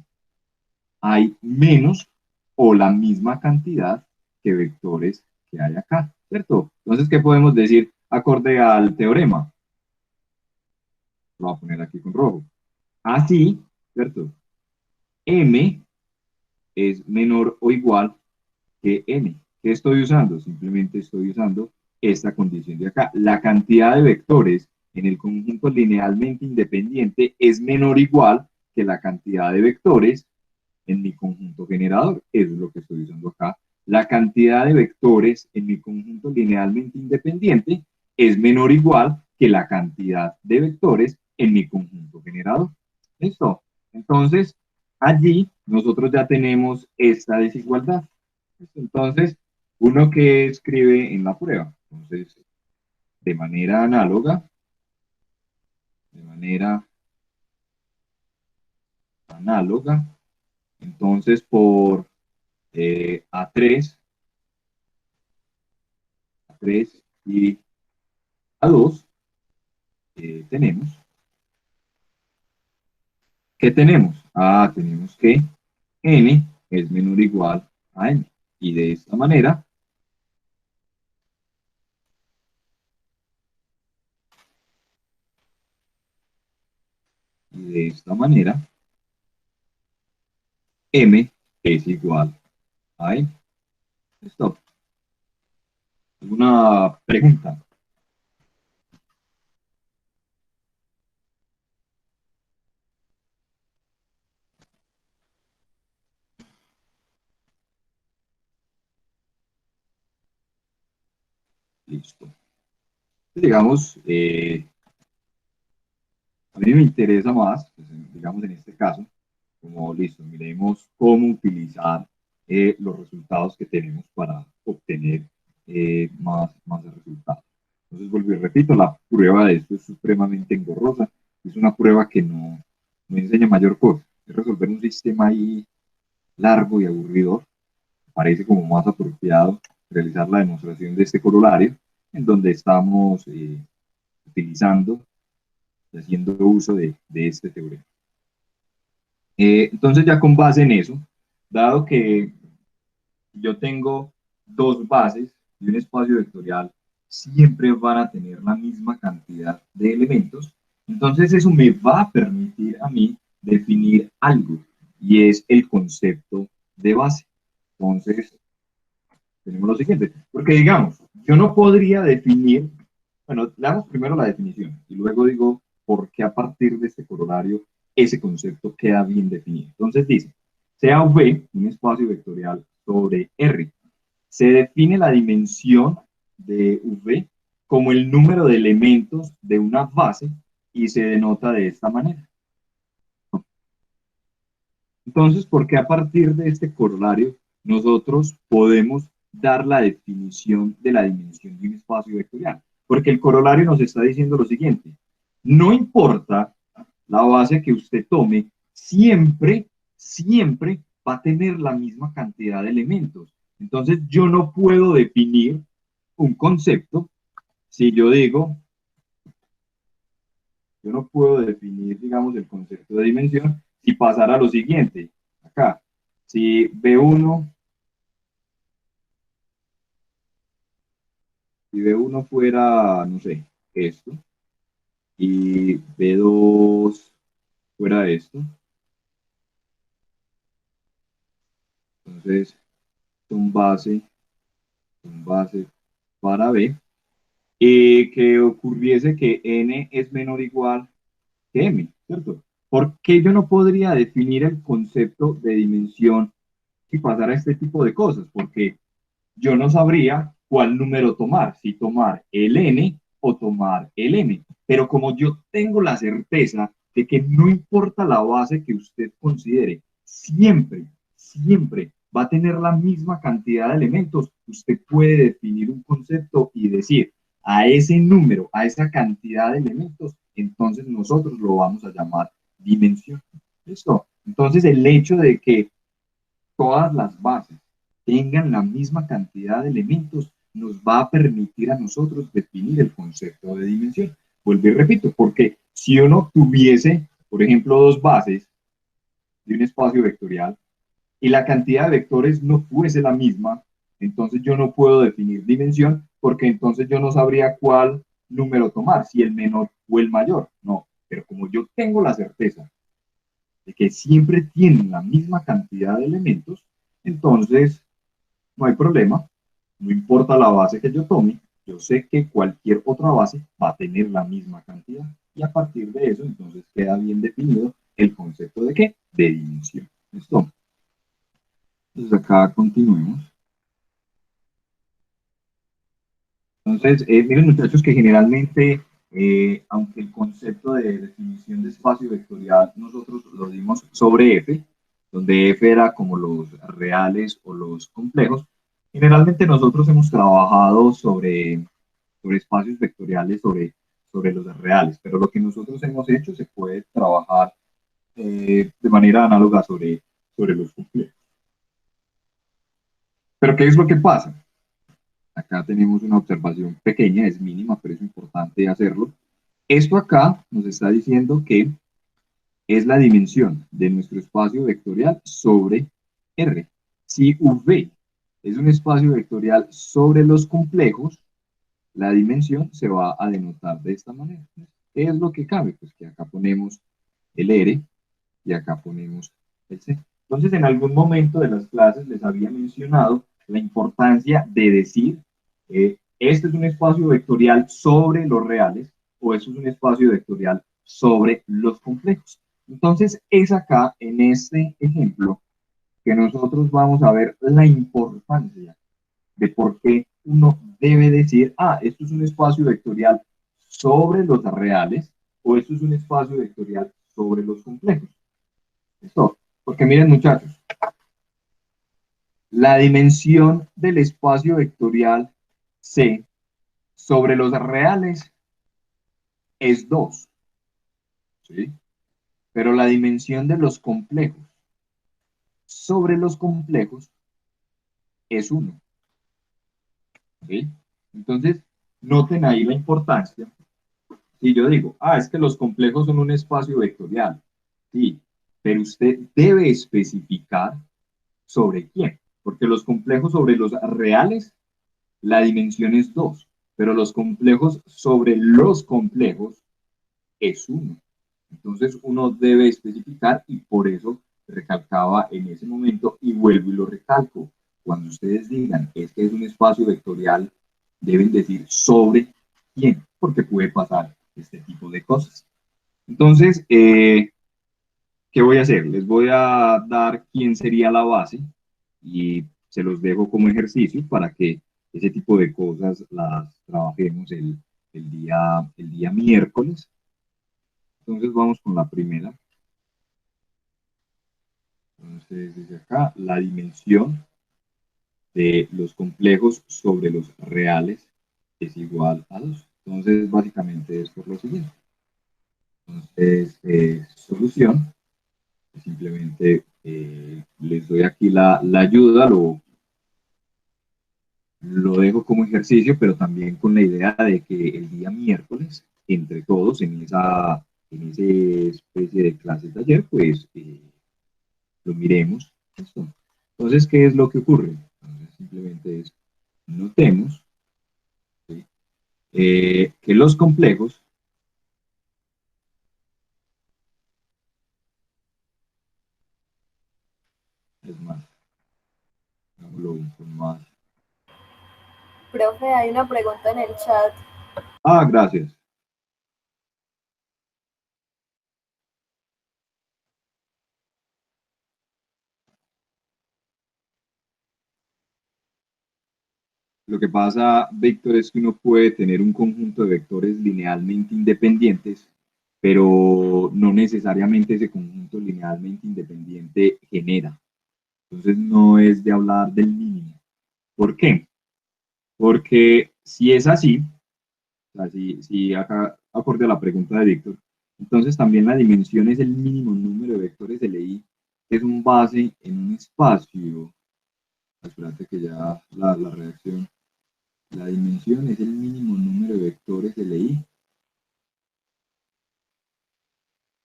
hay menos o la misma cantidad que vectores que hay acá, ¿cierto? Entonces, ¿qué podemos decir acorde al teorema? Lo voy a poner aquí con rojo. Así, ¿cierto? M es menor o igual que N. ¿Qué estoy usando? Simplemente estoy usando esta condición de acá. La cantidad de vectores en el conjunto linealmente independiente es menor o igual que la cantidad de vectores en mi conjunto generador. Eso es lo que estoy usando acá. La cantidad de vectores en mi conjunto linealmente independiente es menor o igual que la cantidad de vectores en mi conjunto generador. ¿Listo? Entonces, allí nosotros ya tenemos esta desigualdad. Entonces, uno que escribe en la prueba. Entonces, de manera análoga, entonces por A3 y A2 tenemos. ¿Qué tenemos? Tenemos que N es menor o igual a N. Y de esta manera, M es igual a N. ¿Listo? ¿Alguna pregunta? Listo. Digamos, a mí me interesa más, pues, digamos en este caso, como listo, miremos cómo utilizar los resultados que tenemos para obtener más resultados. Entonces, vuelvo y repito, la prueba de esto es supremamente engorrosa, es una prueba que no enseña mayor cosa, es resolver un sistema ahí largo y aburrido. Parece como más apropiado realizar la demostración de este corolario, en donde estamos utilizando y haciendo uso de este teorema. Entonces, ya con base en eso, dado que yo tengo dos bases y un espacio vectorial, siempre van a tener la misma cantidad de elementos, entonces eso me va a permitir a mí definir algo, y es el concepto de base. Entonces, tenemos lo siguiente, porque digamos, yo no podría definir, bueno, le damos primero la definición, y luego digo por qué a partir de este corolario ese concepto queda bien definido. Entonces dice, sea V un espacio vectorial sobre R, se define la dimensión de V como el número de elementos de una base y se denota de esta manera. Entonces, ¿por qué a partir de este corolario nosotros podemos dar la definición de la dimensión de un espacio vectorial? Porque el corolario nos está diciendo lo siguiente: no importa la base que usted tome, siempre va a tener la misma cantidad de elementos. Entonces, yo no puedo definir un concepto si yo digo, yo no puedo definir, digamos, el concepto de dimensión si pasara lo siguiente. Acá, si B1 fuera, no sé, esto, y B2 fuera esto, entonces son base para B, y que ocurriese que N es menor o igual que M, ¿cierto? ¿Por qué yo no podría definir el concepto de dimensión si pasara este tipo de cosas? Porque yo no sabría cuál número tomar, si tomar el N o tomar el M. Pero como yo tengo la certeza de que no importa la base que usted considere, siempre va a tener la misma cantidad de elementos, usted puede definir un concepto y decir, a ese número, a esa cantidad de elementos, entonces nosotros lo vamos a llamar dimensión. ¿Listo? Entonces, el hecho de que todas las bases tengan la misma cantidad de elementos nos va a permitir a nosotros definir el concepto de dimensión. Vuelvo y repito, porque si uno tuviese, por ejemplo, dos bases de un espacio vectorial y la cantidad de vectores no fuese la misma, entonces yo no puedo definir dimensión porque entonces yo no sabría cuál número tomar, si el menor o el mayor. No, pero como yo tengo la certeza de que siempre tienen la misma cantidad de elementos, entonces no hay problema, no importa la base que yo tome, yo sé que cualquier otra base va a tener la misma cantidad. Y a partir de eso, entonces queda bien definido el concepto de ¿qué? De dimensión. ¿Listo? Entonces acá continuemos. Entonces, miren muchachos que generalmente, aunque el concepto de definición de espacio vectorial nosotros lo dimos sobre F, donde F era como los reales o los complejos, generalmente nosotros hemos trabajado sobre espacios vectoriales, sobre los reales, pero lo que nosotros hemos hecho se puede trabajar de manera análoga sobre los complejos. Pero ¿qué es lo que pasa? Acá tenemos una observación pequeña, es mínima, pero es importante hacerlo. Esto acá nos está diciendo que es la dimensión de nuestro espacio vectorial sobre R. Si V es un espacio vectorial sobre los complejos, la dimensión se va a denotar de esta manera. ¿Qué es lo que cabe? Pues que acá ponemos el R y acá ponemos el C. Entonces, en algún momento de las clases les había mencionado la importancia de decir este es un espacio vectorial sobre los reales o esto es un espacio vectorial sobre los complejos. Entonces, es acá, en este ejemplo, que nosotros vamos a ver la importancia de por qué uno debe decir, esto es un espacio vectorial sobre los reales o esto es un espacio vectorial sobre los complejos. ¿Listo? Porque miren muchachos, la dimensión del espacio vectorial C sobre los reales es 2, ¿sí? Pero la dimensión de los complejos sobre los complejos es 1, ¿sí? Entonces, noten ahí la importancia. Si yo digo, es que los complejos son un espacio vectorial, sí, pero usted debe especificar sobre quién, porque los complejos sobre los reales, la dimensión es 2, pero los complejos sobre los complejos es 1. Entonces uno debe especificar y por eso recalcaba en ese momento y vuelvo y lo recalco. Cuando ustedes digan es que es un espacio vectorial, deben decir sobre quién, porque puede pasar este tipo de cosas. Entonces, ¿qué voy a hacer? Les voy a dar quién sería la base y se los dejo como ejercicio para que ese tipo de cosas las trabajemos el día miércoles. Entonces vamos con la primera. Entonces dice acá la dimensión de los complejos sobre los reales es igual a 2. Entonces básicamente es por lo siguiente. Entonces, solución. Simplemente les doy aquí la ayuda, lo dejo como ejercicio, pero también con la idea de que el día miércoles, entre todos, en esa especie de clase taller, pues lo miremos. ¿Listo? Entonces, ¿qué es lo que ocurre? Entonces, simplemente es, notemos, ¿sí? Que los complejos es más, hagámoslo con más. Profe, hay una pregunta en el chat. Gracias. Lo que pasa, Víctor, es que uno puede tener un conjunto de vectores linealmente independientes, pero no necesariamente ese conjunto linealmente independiente genera. Entonces no es de hablar del mínimo. ¿Por qué? Porque si es así, o sea, si acá acorde a la pregunta de Víctor, entonces también la dimensión es el mínimo número de vectores LI es un base en un espacio. Espérate que ya la reacción. La dimensión es el mínimo número de vectores LI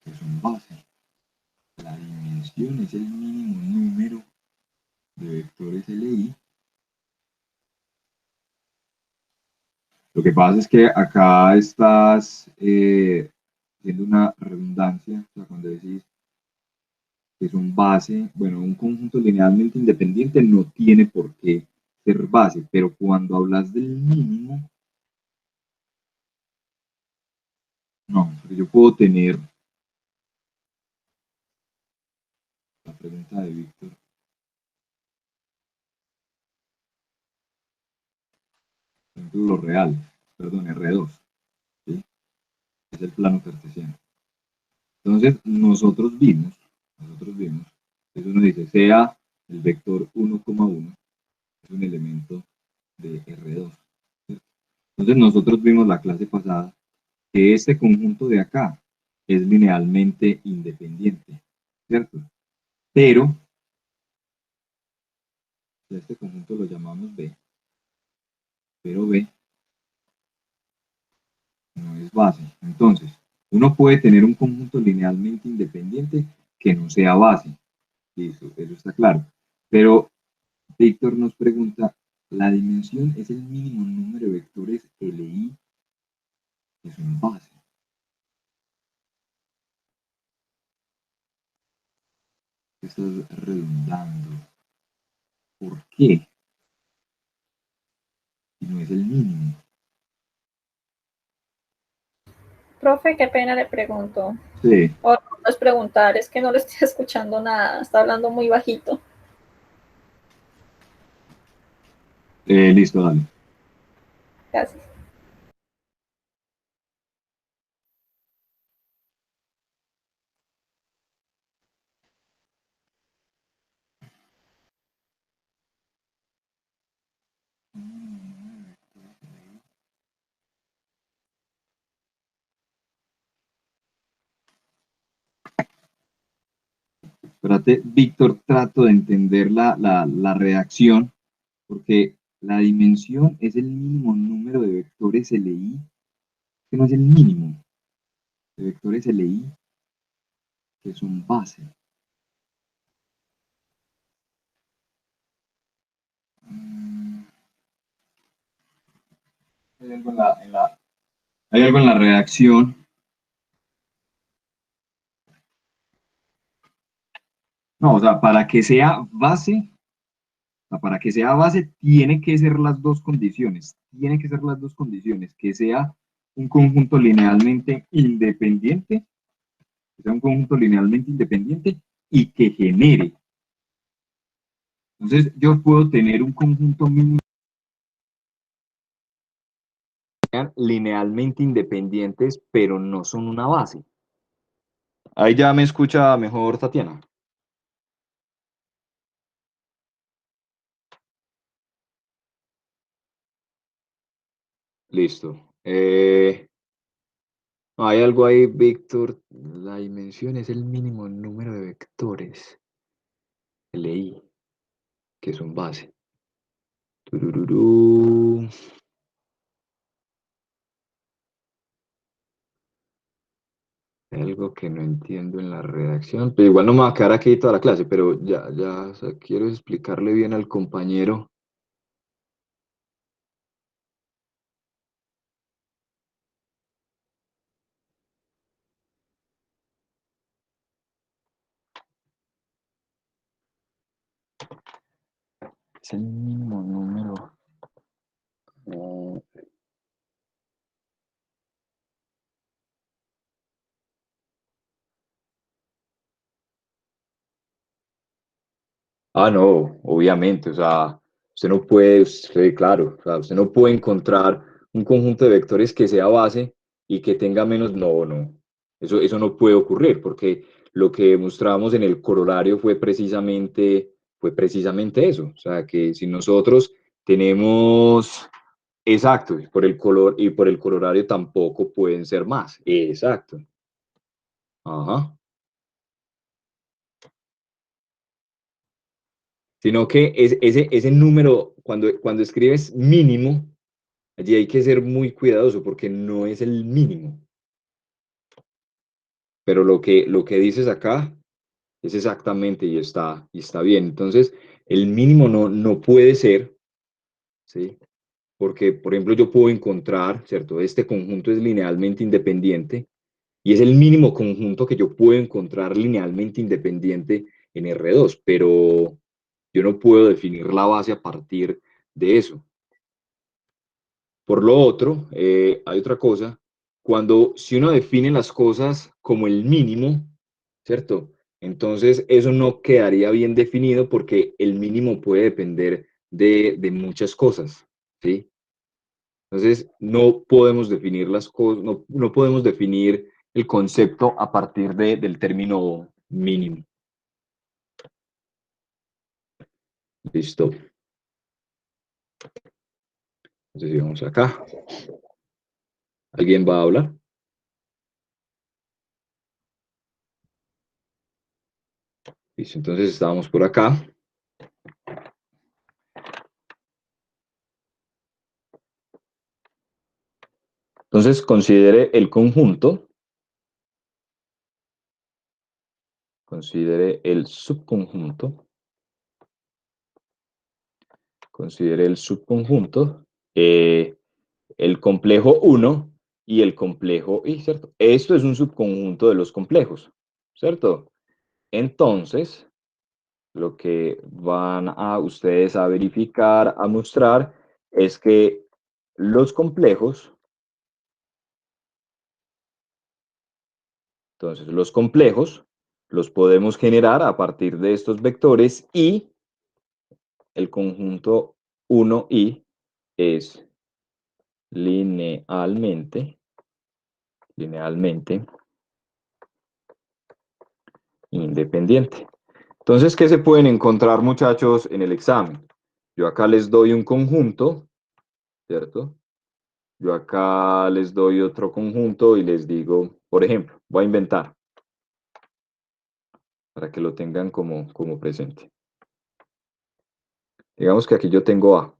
que son base. La dimensión es el mínimo número de vectores LI. Lo que pasa es que acá estás haciendo una redundancia, o sea, cuando decís que es un base, bueno, un conjunto linealmente independiente no tiene por qué ser base, pero cuando hablas del mínimo, no, porque yo puedo tener la pregunta de Víctor. Por ejemplo, lo real, perdón, R2, ¿sí? Es el plano cartesiano. Entonces, nosotros vimos, eso nos dice, sea el vector 1,1, es un elemento de R2. ¿Cierto? Entonces, nosotros vimos la clase pasada que este conjunto de acá es linealmente independiente, ¿cierto? Pero, este conjunto lo llamamos B, pero B no es base. Entonces, uno puede tener un conjunto linealmente independiente que no sea base. Listo, eso está claro. Pero Víctor nos pregunta, ¿la dimensión es el mínimo número de vectores LI que son base? Estás redundando. ¿Por qué? Si no es el mínimo. Profe, qué pena le pregunto. Sí. O no es preguntar, es que no le estoy escuchando nada, está hablando muy bajito. Listo, dale. Gracias. Espérate, Víctor, trato de entender la redacción, porque la dimensión es el mínimo número de vectores LI, que no es el mínimo de vectores LI que son base. Hay algo hay algo en la redacción. No, o sea, para que sea base, para que sea base, tiene que ser las dos condiciones. Tiene que ser las dos condiciones. Que sea un conjunto linealmente independiente, que sea un conjunto linealmente independiente y que genere. Entonces, yo puedo tener un conjunto mínimo linealmente independientes, pero no son una base. Ahí ya me escucha mejor Tatiana. Listo. Hay algo ahí, Víctor. La dimensión es el mínimo número de vectores. Leí que son base. Turururú. Hay algo que no entiendo en la redacción, pero igual no me va a quedar aquí toda la clase, pero ya, o sea, quiero explicarle bien al compañero. Es el mínimo número. No, obviamente, o sea, usted no puede, claro, o sea, usted no puede encontrar un conjunto de vectores que sea base y que tenga menos, no, eso no puede ocurrir, porque lo que demostramos en el corolario fue precisamente eso, o sea, que si nosotros tenemos, exacto, y por el corolario tampoco pueden ser más, exacto, ajá. sino que ese número, cuando escribes mínimo, allí hay que ser muy cuidadoso porque no es el mínimo. Pero lo que dices acá es exactamente y está bien. Entonces, el mínimo no puede ser, ¿sí? Porque, por ejemplo, yo puedo encontrar, ¿cierto? Este conjunto es linealmente independiente y es el mínimo conjunto que yo puedo encontrar linealmente independiente en R2, pero yo no puedo definir la base a partir de eso. Por lo otro, hay otra cosa, si uno define las cosas como el mínimo, ¿cierto? Entonces eso no quedaría bien definido porque el mínimo puede depender de muchas cosas, ¿sí? Entonces no podemos definir las cosas, no podemos definir el concepto a partir del término mínimo. Listo. Entonces vamos acá. ¿Alguien va a hablar? Listo, entonces estábamos por acá. Entonces considere el conjunto, considere el subconjunto, considere el subconjunto, el complejo 1 y el complejo I, ¿cierto? Esto es un subconjunto de los complejos, ¿cierto? Entonces, lo que van a ustedes a verificar, a mostrar, es que los complejos, entonces los complejos los podemos generar a partir de estos vectores y el conjunto 1i es linealmente independiente. Entonces, ¿qué se pueden encontrar, muchachos, en el examen? Yo acá les doy un conjunto, ¿cierto? Yo acá les doy otro conjunto y les digo, por ejemplo, voy a inventar para que lo tengan como presente. Digamos que aquí yo tengo A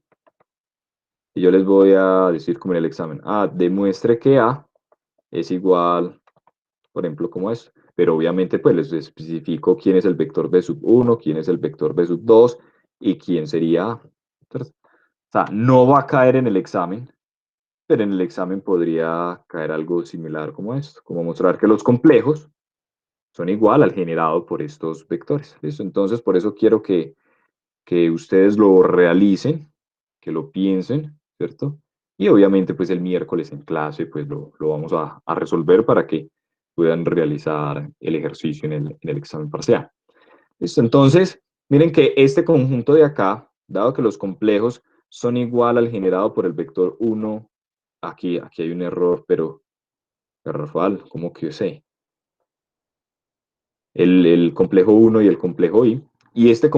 y yo les voy a decir como en el examen, demuestre que A es igual, por ejemplo, como esto. Pero obviamente pues les especifico quién es el vector B sub 1, quién es el vector B sub 2 y quién sería A. Entonces, o sea, no va a caer en el examen, pero en el examen podría caer algo similar como esto, como mostrar que los complejos son igual al generado por estos vectores. ¿Listo? Entonces, por eso quiero que ustedes lo realicen, que lo piensen, ¿cierto? Y obviamente, pues el miércoles en clase, pues lo vamos a resolver para que puedan realizar el ejercicio en el examen parcial. ¿Listo? Entonces, miren que este conjunto de acá, dado que los complejos son igual al generado por el vector 1, aquí hay un error, pero error fatal, ¿cómo que yo sé? El complejo 1 y el complejo I, y este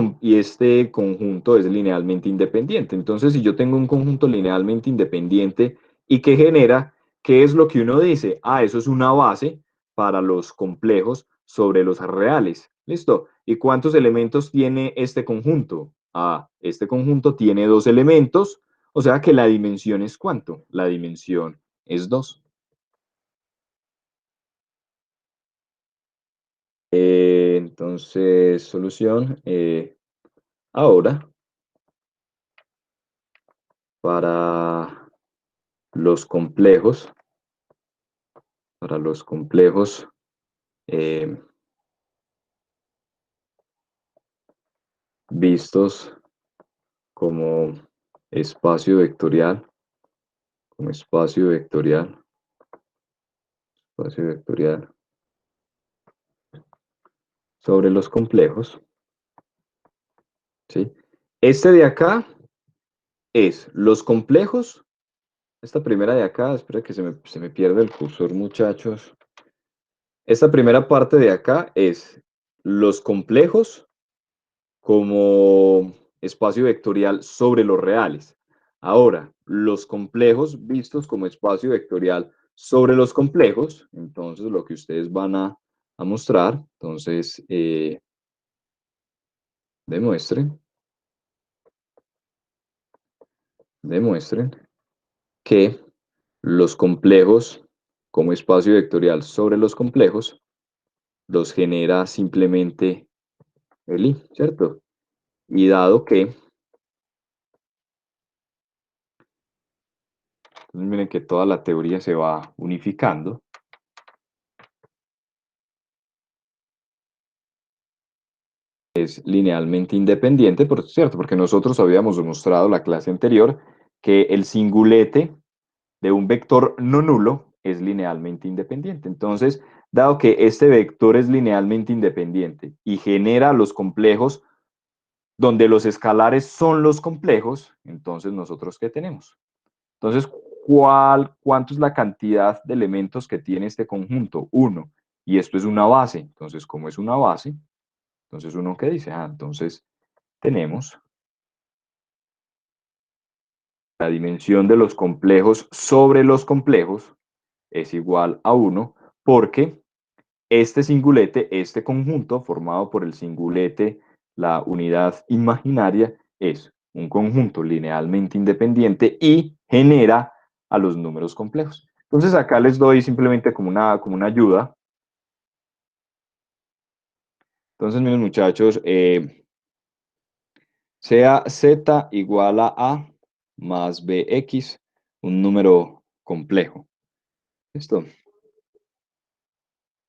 conjunto es linealmente independiente. Entonces, si yo tengo un conjunto linealmente independiente y que genera, ¿qué es lo que uno dice? Eso es una base para los complejos sobre los reales. ¿Listo? ¿Y cuántos elementos tiene este conjunto? Este conjunto tiene 2 elementos, o sea que la dimensión es ¿cuánto? La dimensión es 2. Entonces, solución. Ahora, para los complejos, eh, vistos como espacio vectorial, sobre los complejos, ¿sí? Este de acá es los complejos. Esta primera de acá, espera que se me pierde el cursor, muchachos. Esta primera parte de acá es los complejos como espacio vectorial sobre los reales. Ahora, los complejos vistos como espacio vectorial sobre los complejos, entonces lo que ustedes van a mostrar, entonces demuestren demuestren que los complejos como espacio vectorial sobre los complejos los genera simplemente el I, ¿cierto? Y dado que, miren que toda la teoría se va unificando, es linealmente independiente, por cierto, porque nosotros habíamos demostrado la clase anterior que el singulete de un vector no nulo es linealmente independiente. Entonces, dado que este vector es linealmente independiente y genera los complejos donde los escalares son los complejos, entonces nosotros ¿qué tenemos? Entonces, ¿cuánto es la cantidad de elementos que tiene este conjunto? 1. Y esto es una base. Entonces, como es una base, entonces uno ¿qué dice? Entonces tenemos la dimensión de los complejos sobre los complejos es igual a 1 porque este singulete, este conjunto formado por el singulete, la unidad imaginaria, es un conjunto linealmente independiente y genera a los números complejos. Entonces acá les doy simplemente como una ayuda. Entonces, miren muchachos, sea z igual a a más bx, un número complejo. ¿Listo?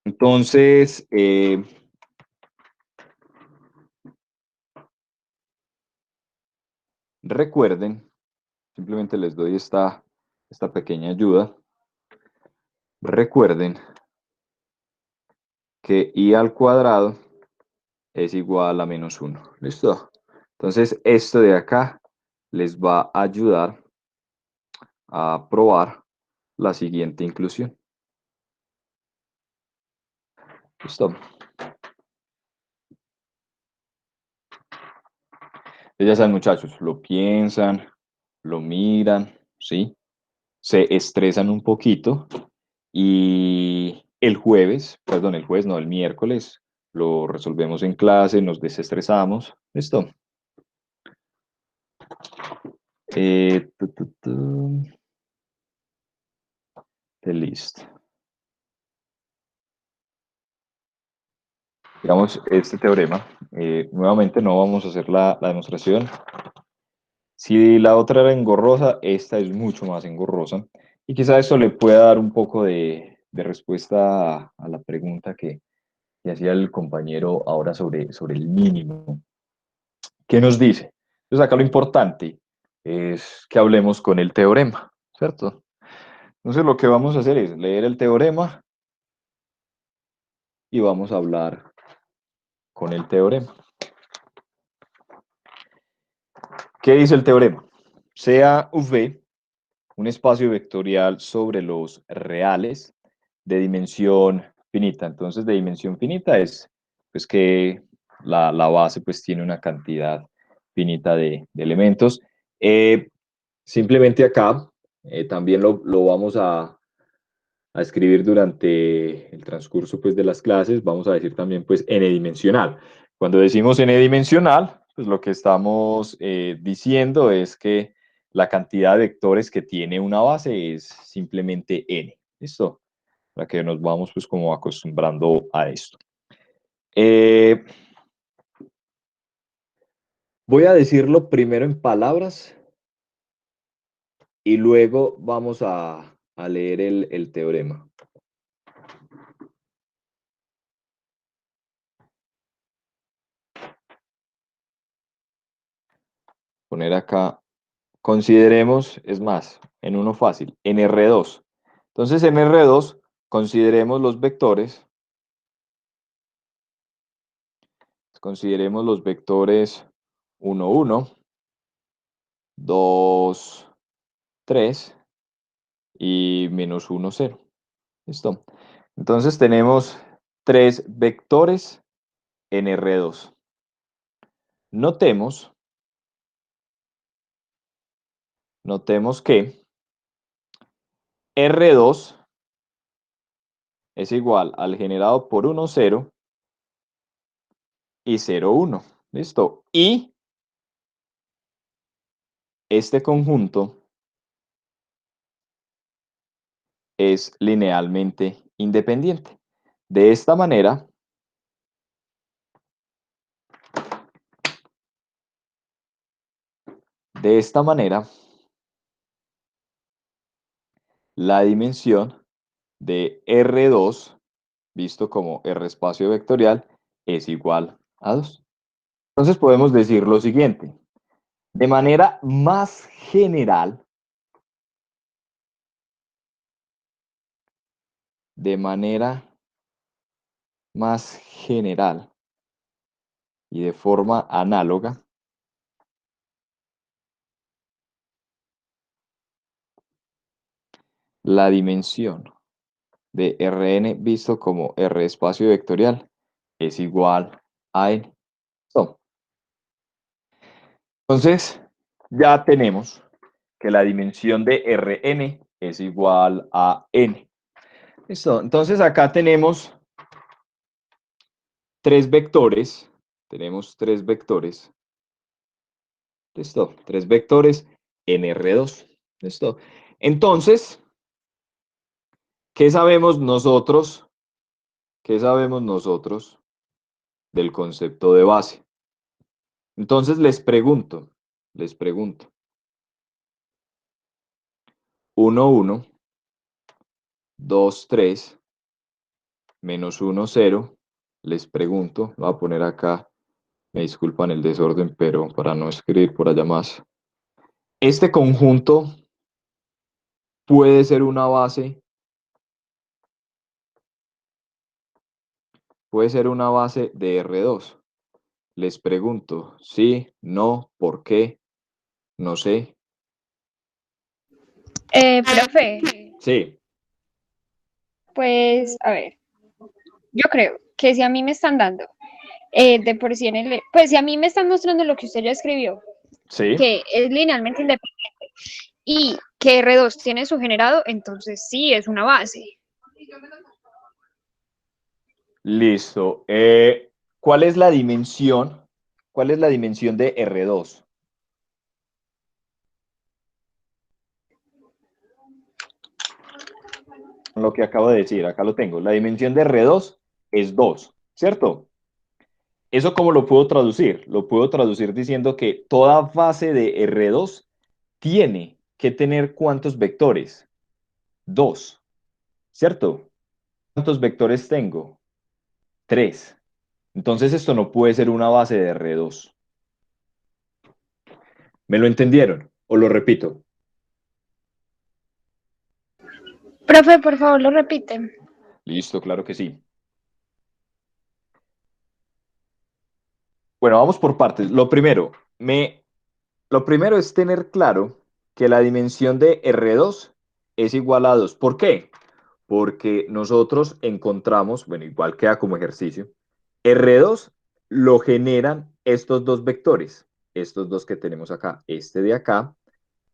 Entonces, recuerden, simplemente les doy esta pequeña ayuda. Recuerden que i al cuadrado es igual a menos 1. ¿Listo? Entonces, esto de acá les va a ayudar a probar la siguiente inclusión. ¿Listo? Ya saben, muchachos, lo piensan, lo miran, ¿sí? Se estresan un poquito y el miércoles, lo resolvemos en clase, nos desestresamos. ¿Listo? Listo. Digamos, este teorema, nuevamente no vamos a hacer la demostración. Si la otra era engorrosa, esta es mucho más engorrosa. Y quizá esto le pueda dar un poco de respuesta a la pregunta que hacía el compañero ahora sobre el mínimo. ¿Qué nos dice? Entonces acá lo importante es que hablemos con el teorema, ¿cierto? Entonces lo que vamos a hacer es leer el teorema y vamos a hablar con el teorema. ¿Qué dice el teorema? Sea V un espacio vectorial sobre los reales de dimensión finita. Entonces, de dimensión finita es pues, que la base pues, tiene una cantidad finita de elementos. Simplemente acá también lo vamos a escribir durante el transcurso pues, de las clases. Vamos a decir también pues, n-dimensional. Cuando decimos n-dimensional, pues lo que estamos diciendo es que la cantidad de vectores que tiene una base es simplemente n. ¿Listo? Para que nos vamos pues como acostumbrando a esto. Voy a decirlo primero en palabras y luego vamos a leer el teorema. Poner acá, consideremos, es más, en uno fácil, en R2. Entonces en R2 consideremos los vectores. Consideremos los vectores 1, 1, 2, 3 y menos 1, 0. ¿Listo? Entonces tenemos 3 vectores en R2. Notemos que R2 es igual al generado por 1, 0 y 0, 1. ¿Listo? Y este conjunto es linealmente independiente. De esta manera, la dimensión de R2, visto como R espacio vectorial, es igual a 2. Entonces podemos decir lo siguiente. De manera más general, y de forma análoga, la dimensión de Rn visto como R espacio vectorial es igual a n. So, entonces, ya tenemos que la dimensión de Rn es igual a n. Listo. Entonces, acá tenemos tres vectores. Listo. Tres vectores en R2. Listo. Entonces, ¿qué sabemos nosotros? ¿Qué sabemos nosotros del concepto de base? Entonces les pregunto, 1, 1, 2, 3, menos 1, 0, les pregunto, lo voy a poner acá, me disculpan el desorden, pero para no escribir por allá más. Este conjunto puede ser una base, de R2. Les pregunto, sí, no, ¿por qué? No sé. Profe, Sí, pues a ver, yo creo que si a mí me están dando de por sí pues si a mí me están mostrando lo que usted ya escribió, sí. que es linealmente independiente y que R2 tiene su generado, entonces sí es una base. Listo. ¿Cuál es la dimensión? ¿Cuál es la dimensión de R2? Lo que acabo de decir, acá lo tengo. La dimensión de R2 es 2, ¿cierto? ¿Eso cómo lo puedo traducir? Lo puedo traducir diciendo que toda base de R2 tiene que tener ¿cuántos vectores? 2, ¿cierto? ¿Cuántos vectores tengo? 3. Entonces esto no puede ser una base de R2. ¿Me lo entendieron? ¿O lo repito? Profe, por favor, lo repite. Listo, claro que sí. Bueno, vamos por partes. Lo primero es tener claro que la dimensión de R2 es igual a 2. ¿Por qué? Porque nosotros encontramos, bueno, igual queda como ejercicio, R2 lo generan estos dos vectores, estos dos que tenemos acá, este de acá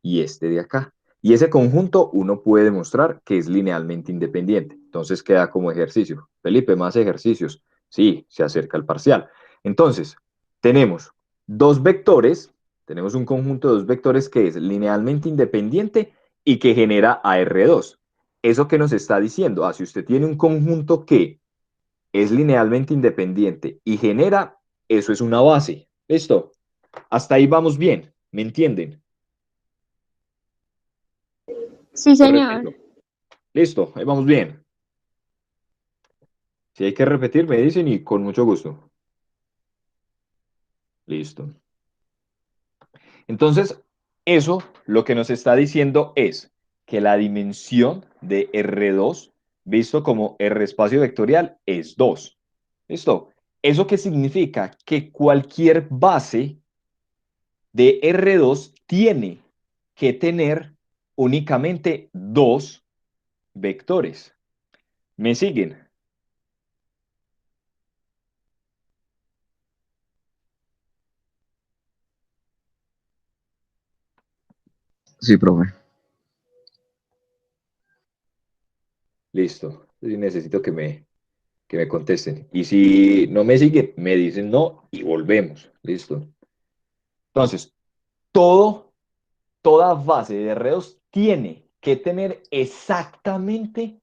y este de acá. Y ese conjunto uno puede demostrar que es linealmente independiente. Entonces queda como ejercicio. Felipe, más ejercicios. Sí, se acerca el parcial. Entonces, tenemos dos vectores, tenemos un conjunto de dos vectores que es linealmente independiente y que genera a R2. ¿Eso qué nos está diciendo? Si usted tiene un conjunto que es linealmente independiente y genera, eso es una base. ¿Listo? Hasta ahí vamos bien. ¿Me entienden? Sí, Lo señor. repito. Listo, ahí vamos bien. Si hay que repetir, me dicen y con mucho gusto. Listo. Entonces, eso lo que nos está diciendo es que la dimensión de R2, visto como R espacio vectorial, es 2. ¿Listo? ¿Eso qué significa? Que cualquier base de R2 tiene que tener únicamente dos vectores. ¿Me siguen? Sí, profe. Listo. Sí, necesito que me contesten. Y si no me siguen, me dicen no y volvemos. Listo. Entonces, todo toda base de R2 tiene que tener exactamente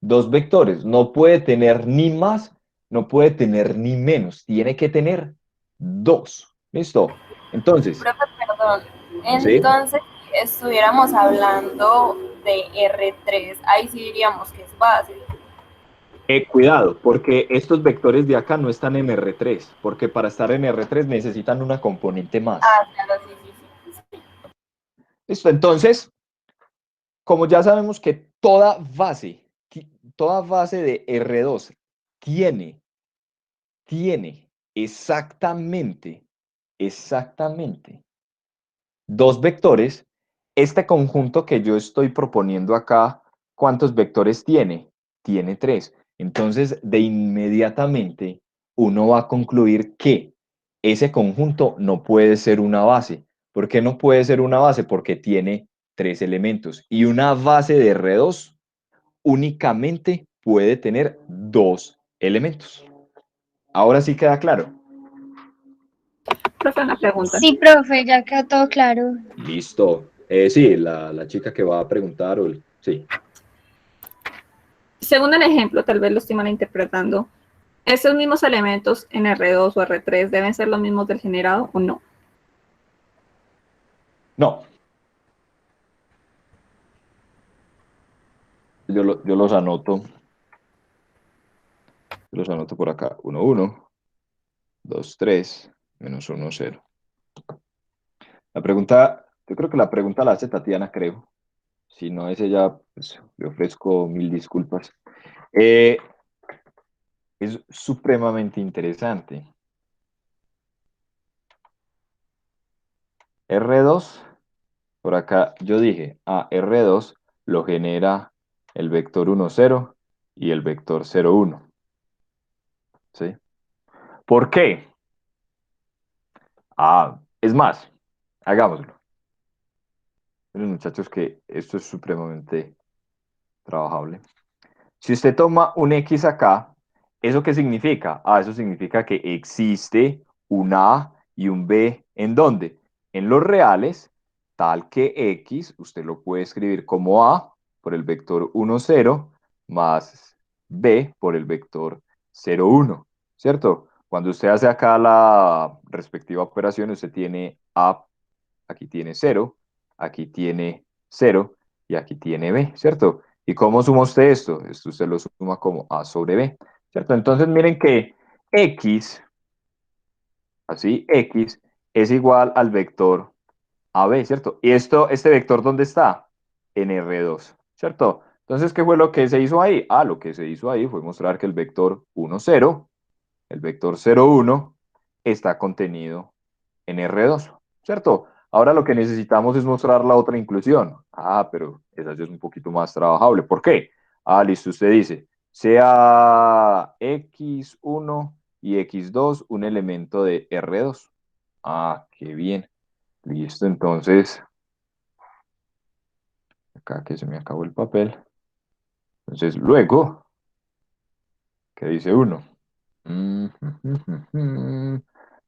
dos vectores. No puede tener ni más, no puede tener ni menos. Tiene que tener dos. ¿Listo? Entonces, Profe, perdón. ¿sí? Entonces, si estuviéramos hablando de R3, ahí sí diríamos que es base. Cuidado, porque estos vectores de acá no están en R3, porque para estar en R3 necesitan una componente más. Ah, claro, sí, sí, sí. ¿Listo? Entonces, como ya sabemos que toda base de R2 tiene exactamente dos vectores, este conjunto que yo estoy proponiendo acá, ¿cuántos vectores tiene? Tiene tres. Entonces, de inmediatamente, uno va a concluir que ese conjunto no puede ser una base. ¿Por qué no puede ser una base? Porque tiene tres elementos. Y una base de R2 únicamente puede tener dos elementos. Ahora sí queda claro. Profe, una pregunta. Sí, profe, ya quedó todo claro. Listo. Sí, la chica que va a preguntar, sí. Según el ejemplo, tal vez lo estoy malinterpretando. ¿Esos mismos elementos en R2 o R3 deben ser los mismos del generado o no? No, yo los anoto. Los anoto por acá. 1, 1, 2, 3, menos 1, 0. La pregunta, yo creo que la pregunta la hace Tatiana, creo. Si no es ella, pues le ofrezco mil disculpas. Es supremamente interesante. R2, por acá yo dije, R2 lo genera el vector 1, 0 y el vector 0, 1. ¿Sí? ¿Por qué? Es más, hagámoslo. Miren, muchachos, que esto es supremamente trabajable. Si usted toma un X acá, ¿eso qué significa? Eso significa que existe un A y un B. ¿En dónde? En los reales, tal que X, usted lo puede escribir como A por el vector 1, 0, más B por el vector 0, 1, ¿cierto? Cuando usted hace acá la respectiva operación, usted tiene A, aquí tiene 0, aquí tiene 0 y aquí tiene B, ¿cierto? ¿Y cómo suma usted esto? Esto usted lo suma como A sobre B, ¿cierto? Entonces miren que X, así, X es igual al vector AB, ¿cierto? ¿Y este vector dónde está? En R2, ¿cierto? Entonces, ¿qué fue lo que se hizo ahí? Lo que se hizo ahí fue mostrar que el vector 1, 0, el vector 0, 1, está contenido en R2, ¿cierto? Ahora lo que necesitamos es mostrar la otra inclusión. Pero esa ya es un poquito más trabajable. ¿Por qué? Listo, usted dice, sea X1 y X2 un elemento de R2. Qué bien. Listo, entonces, acá que se me acabó el papel. Entonces, luego, ¿qué dice uno?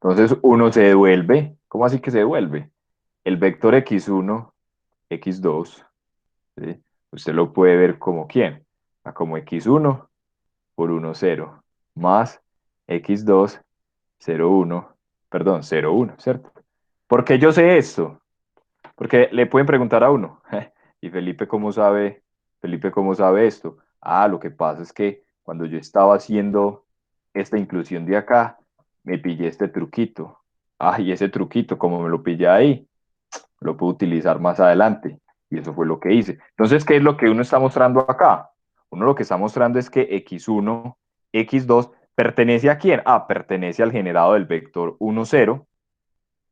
Entonces, uno se devuelve. ¿Cómo así que se devuelve? El vector X1, X2, ¿sí? Usted lo puede ver como ¿quién? Como X1 por 1, 0, más X2, 0, 1, perdón, 0, 1, ¿cierto? ¿Por qué yo sé esto? Porque le pueden preguntar a uno, ¿y Felipe cómo sabe? Felipe, ¿cómo sabe esto? Lo que pasa es que cuando yo estaba haciendo esta inclusión de acá, me pillé este truquito. Y ese truquito, como me lo pillé ahí, lo puedo utilizar más adelante. Y eso fue lo que hice. Entonces, ¿qué es lo que uno está mostrando acá? Uno lo que está mostrando es que X1, X2, ¿pertenece a quién? Pertenece al generado del vector 1, 0,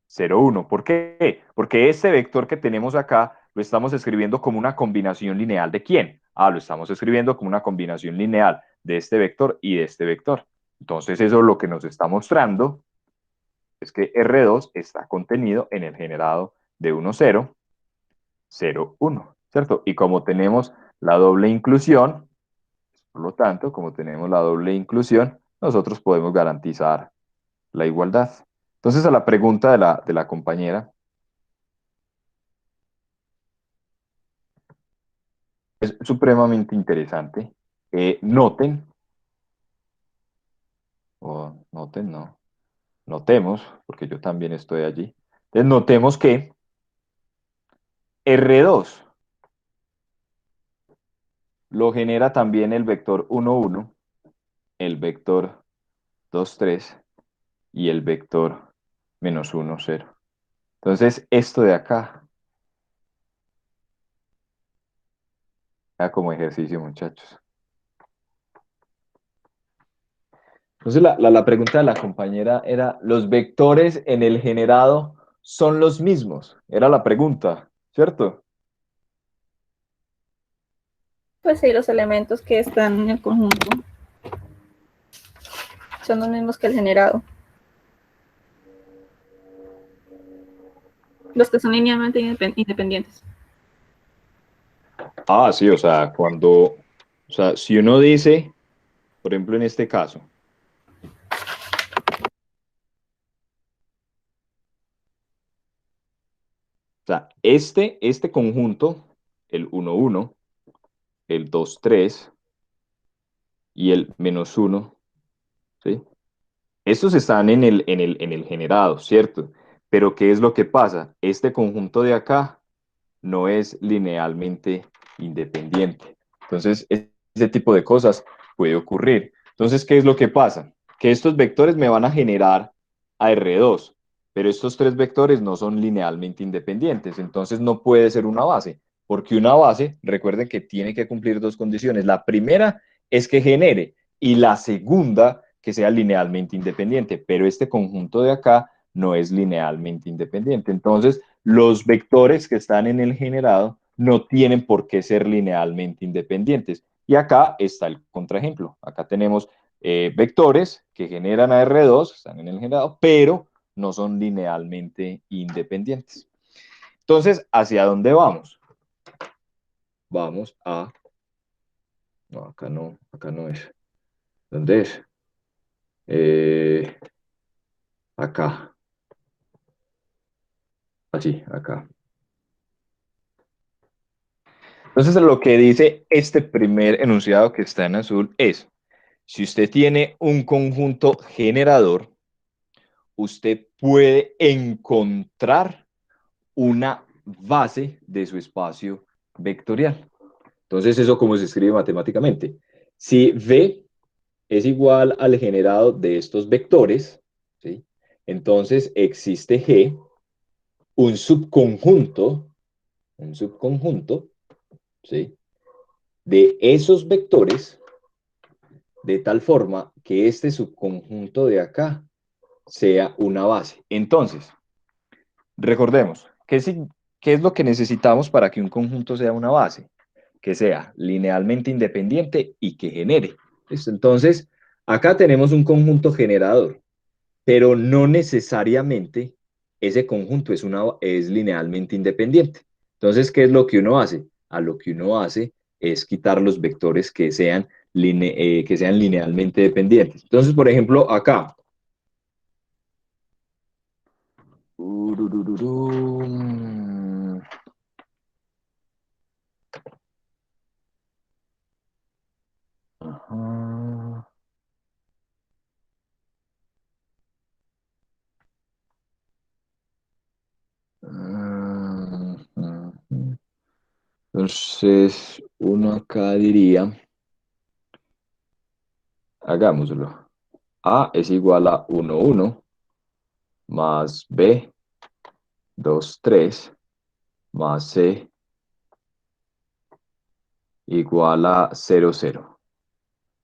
0, 1. ¿Por qué? Porque este vector que tenemos acá lo estamos escribiendo como una combinación lineal de quién. Lo estamos escribiendo como una combinación lineal de este vector y de este vector. Entonces, eso es lo que nos está mostrando es que R2 está contenido en el generado de 1, 0, 0, 1, ¿cierto? Y como tenemos la doble inclusión, por lo tanto, como tenemos la doble inclusión, nosotros podemos garantizar la igualdad. Entonces, a la pregunta de la compañera, Es supremamente interesante. Noten, o noten, no, notemos, porque yo también estoy allí. Entonces notemos que R2 lo genera también el vector 1, 1, el vector 2, 3 y el vector -1, 0. Entonces, esto de acá, como ejercicio, muchachos. Entonces, la pregunta de la compañera era, ¿los vectores en el generado son los mismos? Era la pregunta, ¿cierto? Pues sí, los elementos que están en el conjunto son los mismos que el generado. Los que son linealmente independientes. Ah, sí, o sea, si uno dice, por ejemplo, en este caso, o sea, este conjunto, el 1, 1, el 2, 3 y el -1, ¿sí? Estos están en el generado, ¿cierto? Pero ¿qué es lo que pasa? Este conjunto de acá no es linealmente independiente. Entonces, ese tipo de cosas puede ocurrir. Entonces, ¿qué es lo que pasa? Que estos vectores me van a generar a R2, pero estos tres vectores no son linealmente independientes. Entonces, no puede ser una base, porque una base, recuerden que tiene que cumplir dos condiciones. La primera es que genere y la segunda que sea linealmente independiente, pero este conjunto de acá no es linealmente independiente. Entonces, los vectores que están en el generado no tienen por qué ser linealmente independientes. Y acá está el contraejemplo. Acá tenemos vectores que generan a R2, están en el generado, pero no son linealmente independientes. Entonces, ¿hacia dónde vamos? Vamos a... No, acá no es. ¿Dónde es? Acá. Así, acá. Entonces, lo que dice este primer enunciado que está en azul es, si usted tiene un conjunto generador, usted puede encontrar una base de su espacio vectorial. Entonces, ¿eso cómo se escribe matemáticamente? Si V es igual al generado de estos vectores, ¿sí? Entonces existe G, un subconjunto, ¿sí? De esos vectores, de tal forma que este subconjunto de acá sea una base. Entonces, recordemos, ¿qué es lo que necesitamos para que un conjunto sea una base? Que sea linealmente independiente y que genere. ¿Listo? Entonces, acá tenemos un conjunto generador, pero no necesariamente ese conjunto es linealmente independiente. Entonces, ¿qué es lo que uno hace? A lo que uno hace es quitar los vectores que sean linealmente dependientes. Entonces, por ejemplo, acá. Ajá. Entonces, uno acá diría, hagámoslo. A es igual a 1, 1, más B, 2, 3, más C, igual a 0, 0.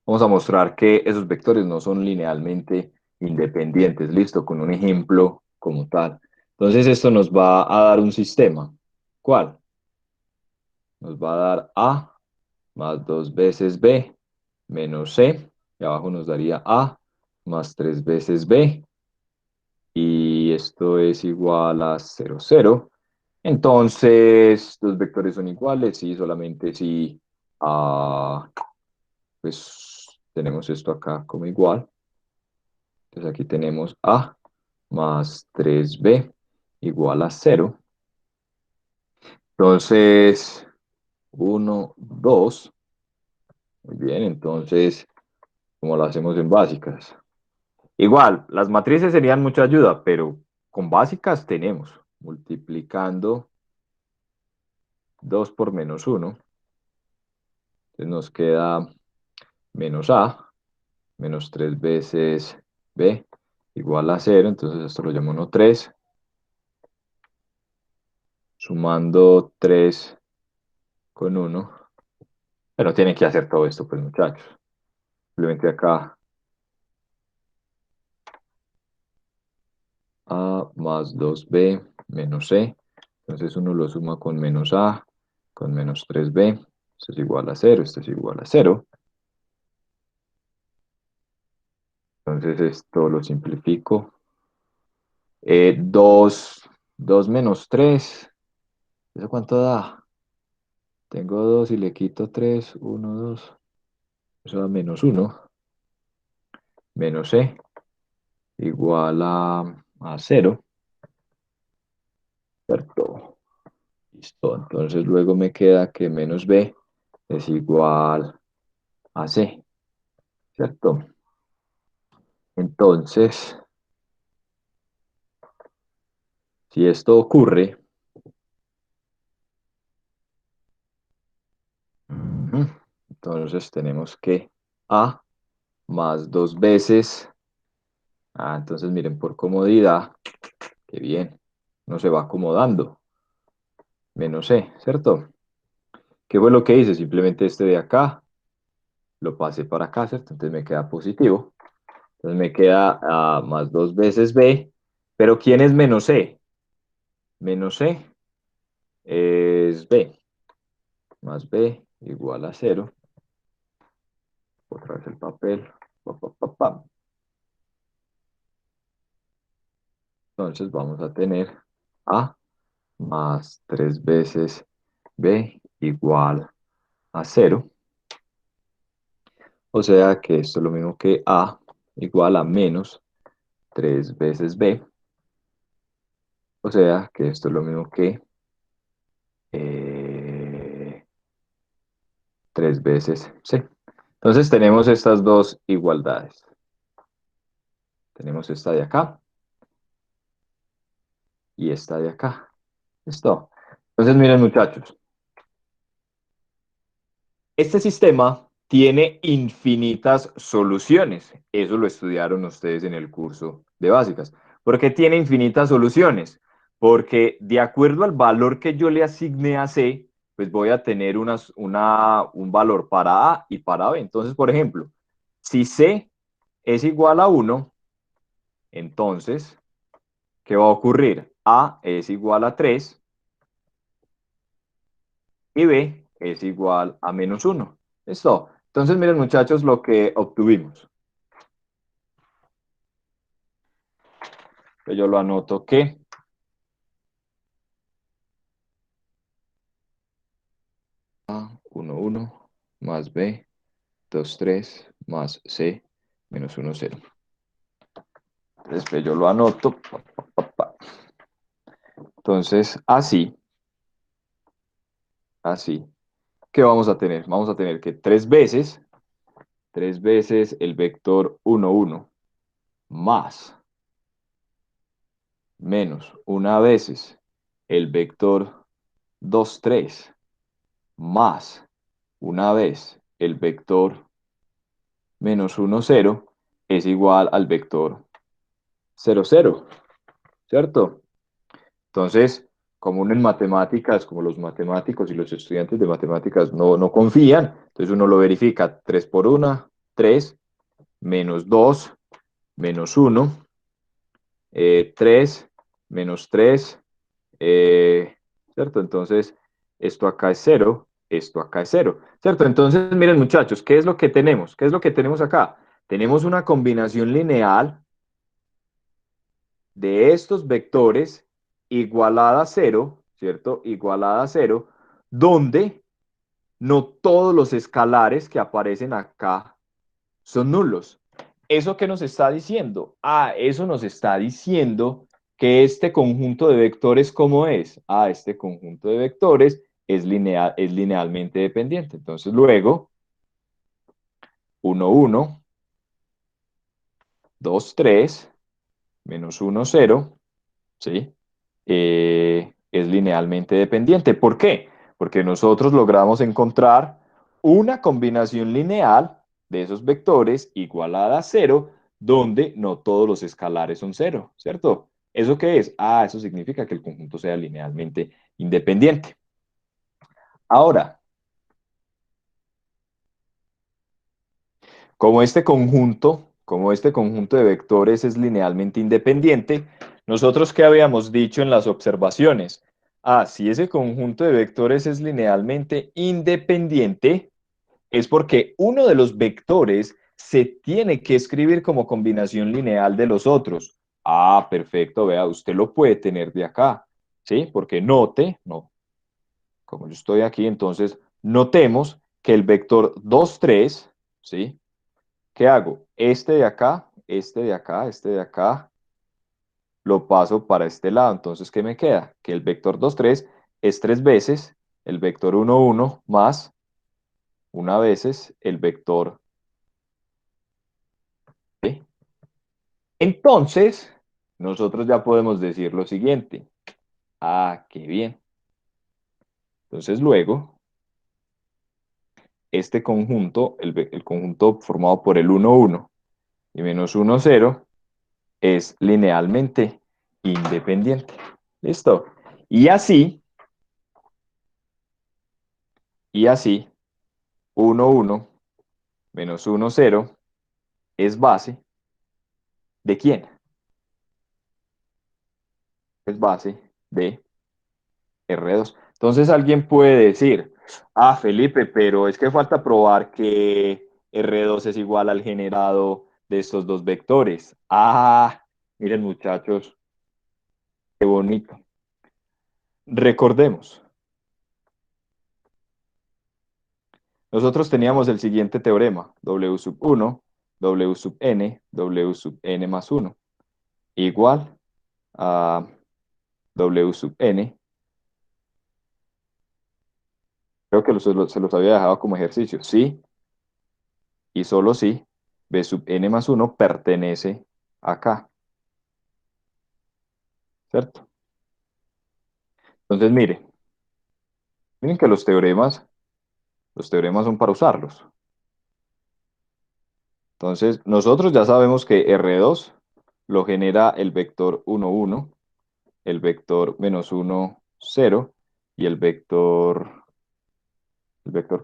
Vamos a mostrar que esos vectores no son linealmente independientes. Listo, con un ejemplo como tal. Entonces, esto nos va a dar un sistema. ¿Cuál? Nos va a dar A más 2 veces B menos C. Y abajo nos daría A más 3 veces B. Y esto es igual a 0, 0. Entonces, los vectores son iguales, sí, solamente si, pues tenemos esto acá como igual. Entonces aquí tenemos A más 3B igual a 0. Entonces, 1, 2. Muy bien, entonces, ¿cómo lo hacemos en básicas? Igual, las matrices serían mucha ayuda, pero con básicas tenemos. Multiplicando 2 por menos 1. Entonces nos queda menos A, menos 3 veces B, igual a 0. Entonces esto lo llamo 1, 3. Sumando 3 con 1. Pero tienen que hacer todo esto, pues, muchachos. Simplemente acá A más 2B menos C. Entonces uno lo suma con menos A, con menos 3B. Esto es igual a 0, esto es igual a 0. Entonces esto lo simplifico. 2 menos 3. ¿Eso cuánto da? Tengo 2 y le quito 3, 1, 2. Eso da menos 1. Menos C igual a 0. ¿Cierto? Listo. Entonces luego me queda que menos B es igual a C. ¿Cierto? Entonces, si esto ocurre, entonces tenemos que A más 2 veces. Entonces miren, por comodidad, qué bien, no se va acomodando. Menos C, ¿cierto? ¿Qué fue lo que hice? Simplemente este de acá lo pasé para acá, ¿cierto? Entonces me queda positivo. Entonces me queda más 2 veces B. Pero ¿quién es menos C? Menos C es B. Más B igual a 0. Otra vez el papel. Pa, pa, pa, pa. Entonces vamos a tener A más 3 veces B igual a 0. O sea que esto es lo mismo que A igual a menos 3 veces B. O sea que esto es lo mismo que 3 veces C. Entonces tenemos estas dos igualdades. Tenemos esta de acá y esta de acá. ¿Listo? Entonces miren, muchachos. Este sistema tiene infinitas soluciones. Eso lo estudiaron ustedes en el curso de básicas. ¿Por qué tiene infinitas soluciones? Porque de acuerdo al valor que yo le asigne a C, pues voy a tener un valor para A y para B. Entonces, por ejemplo, si C es igual a 1, entonces, ¿qué va a ocurrir? A es igual a 3 y B es igual a menos 1. ¿Listo? Entonces, miren, muchachos, lo que obtuvimos. Yo lo anoto que A, 1, 1, más B, 2, 3, más C, menos 1, 0. Después yo lo anoto. Entonces, así, ¿qué vamos a tener? Vamos a tener que 3 veces el vector 1, 1, más, menos, una veces el vector 2, 3, más, una vez el vector menos 1, 0, es igual al vector 0, 0, ¿cierto? Entonces, como uno en matemáticas, como los matemáticos y los estudiantes de matemáticas no confían, entonces uno lo verifica. 3 por 1, 3, menos 2, menos 1, 3, menos 3, ¿cierto? Entonces, esto acá es 0, esto acá es 0, ¿cierto? Entonces, miren, muchachos, ¿qué es lo que tenemos? ¿Qué es lo que tenemos acá? Tenemos una combinación lineal de estos vectores igualada a 0, ¿cierto? Igualada a 0, donde no todos los escalares que aparecen acá son nulos. ¿Eso qué nos está diciendo? Eso nos está diciendo que este conjunto de vectores, ¿cómo es? Este conjunto de vectores es linealmente dependiente. Entonces luego, 1, 1, 2, 3, menos 1, 0, ¿sí? Es linealmente dependiente. ¿Por qué? Porque nosotros logramos encontrar una combinación lineal de esos vectores igualada a 0, donde no todos los escalares son 0, ¿cierto? ¿Eso qué es? Ah, eso significa que el conjunto sea linealmente independiente. Ahora, como este conjunto de vectores es linealmente independiente, nosotros ¿qué habíamos dicho en las observaciones? Ah, si ese conjunto de vectores es linealmente independiente, es porque uno de los vectores se tiene que escribir como combinación lineal de los otros. Ah, perfecto, vea, usted lo puede tener de acá, ¿sí? Porque note, no, como yo estoy aquí, entonces notemos que el vector 2, 3, ¿sí? ¿Qué hago? Este de acá, este de acá, este de acá, lo paso para este lado. Entonces, ¿qué me queda? Que el vector 2, 3 es 3 veces el vector 1, 1 más una veces el vector. ¿Sí? Entonces, nosotros ya podemos decir lo siguiente. Ah, qué bien. Entonces, luego, este conjunto, el conjunto formado por el 1, 1 y menos 1, 0, es linealmente independiente. ¿Listo? Y así, 1, 1 menos 1, 0 es base ¿de quién? Es base de R2. Entonces alguien puede decir, ah, Felipe, pero es que falta probar que R2 es igual al generado de estos dos vectores. Ah, miren muchachos, qué bonito. Recordemos, nosotros teníamos el siguiente teorema, W sub 1, W sub n, W sub n más 1, igual a W sub n. Creo que se los había dejado como ejercicio. Sí, y solo si B sub n más 1 pertenece acá, ¿cierto? Entonces, miren que los teoremas son para usarlos. Entonces, nosotros ya sabemos que R2 lo genera el vector 1, 1, el vector menos 1, 0, y ¿el vector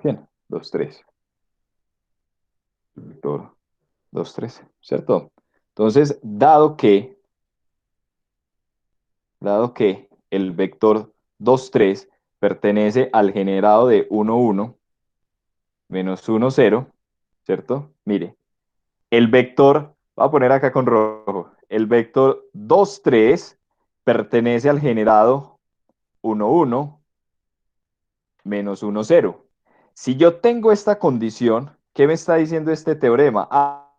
quién? 2, 3. El vector 2, 3, ¿cierto? Entonces, dado que el vector 2, 3 pertenece al generado de 1, 1, menos 1, 0, ¿cierto? Mire, el vector, voy a poner acá con rojo, el vector 2, 3 pertenece al generado 1, 1, menos 1, 0. Si yo tengo esta condición, ¿qué me está diciendo este teorema? Ah,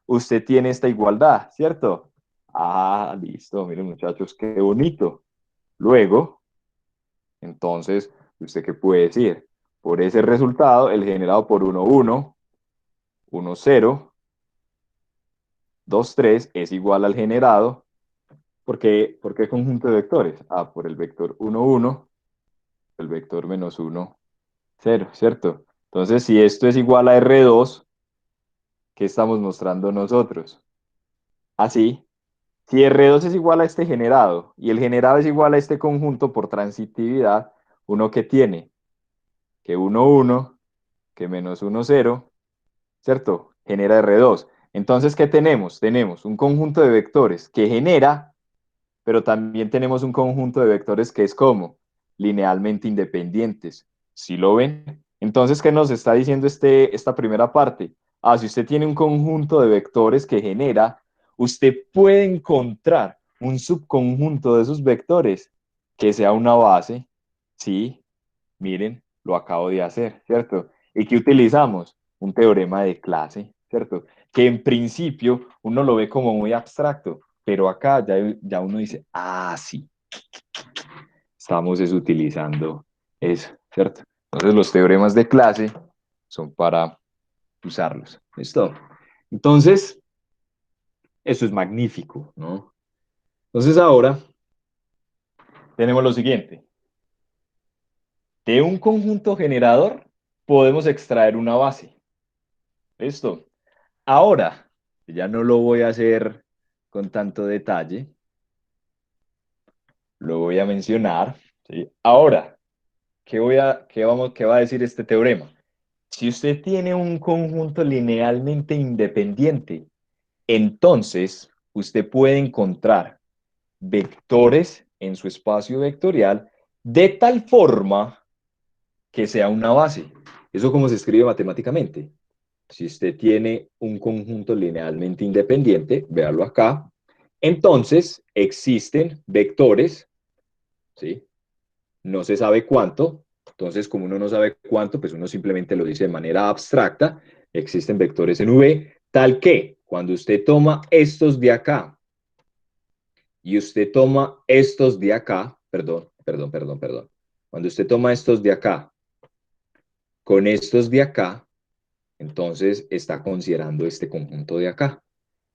usted tiene esta igualdad, ¿cierto? Ah, listo, miren muchachos, qué bonito. Luego, entonces, ¿usted qué puede decir? Por ese resultado, el generado por 1, 1, 1, 0, 2, 3 es igual al generado. ¿Por qué conjunto de vectores? Ah, por el vector 1, 1, el vector menos 1, 0, ¿cierto? Entonces, si esto es igual a R2, ¿qué estamos mostrando nosotros? Así, si R2 es igual a este generado y el generado es igual a este conjunto por transitividad, ¿uno qué tiene? Que 1, 1, que menos 1, 0, ¿cierto? Genera R2. Entonces, ¿qué tenemos? Tenemos un conjunto de vectores que genera, pero también tenemos un conjunto de vectores que es como linealmente independientes. ¿Sí lo ven? Entonces, ¿qué nos está diciendo esta primera parte? Ah, si usted tiene un conjunto de vectores que genera, usted puede encontrar un subconjunto de esos vectores que sea una base. Sí, miren, lo acabo de hacer, ¿cierto? ¿Y qué utilizamos? Un teorema de clase, ¿cierto? Que en principio uno lo ve como muy abstracto, pero acá ya uno dice, ah, sí, estamos es utilizando eso, ¿cierto? Entonces los teoremas de clase son para usarlos. ¿Listo? Entonces, eso es magnífico, ¿no? Entonces ahora tenemos lo siguiente. De un conjunto generador podemos extraer una base. ¿Listo? Ahora, ya no lo voy a hacer con tanto detalle, lo voy a mencionar, ¿sí? Ahora, ¿qué va a decir este teorema? Si usted tiene un conjunto linealmente independiente, entonces usted puede encontrar vectores en su espacio vectorial de tal forma que sea una base. ¿Eso cómo se escribe matemáticamente? Si usted tiene un conjunto linealmente independiente, véalo acá, entonces existen vectores, ¿sí? No se sabe cuánto, entonces como uno no sabe cuánto, pues uno simplemente lo dice de manera abstracta, existen vectores en V, tal que cuando usted toma estos de acá y usted toma estos de acá, perdón, cuando usted toma estos de acá con estos de acá, entonces está considerando este conjunto de acá.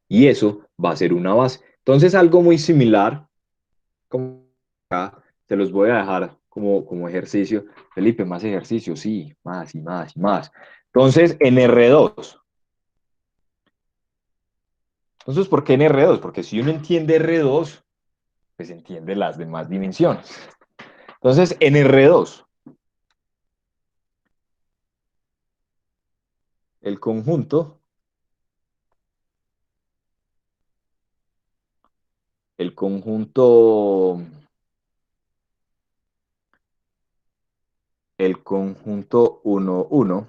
Y eso va a ser una base. Entonces, algo muy similar, como acá, te los voy a dejar como ejercicio. Felipe, más ejercicio, sí, más y más y más. Entonces, en R2. Entonces, ¿por qué en R2? Porque si uno entiende R2, pues entiende las demás dimensiones. Entonces, en R2, el conjunto, el conjunto, el conjunto 1, 1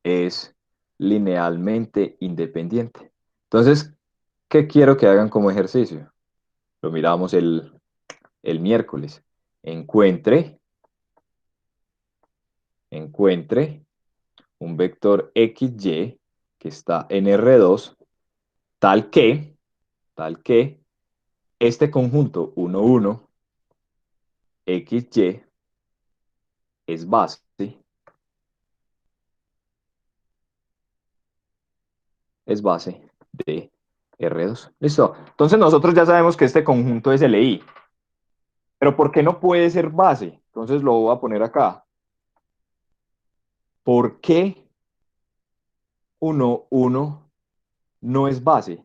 es linealmente independiente. Entonces, ¿qué quiero que hagan como ejercicio? Lo miramos el miércoles. Encuentre un vector XY que está en R2, tal que este conjunto 1, 1, XY es base de R2. ¿Listo? Entonces nosotros ya sabemos que este conjunto es LI. Pero ¿por qué no puede ser base? Entonces lo voy a poner acá. ¿Por qué 1, 1 no es base?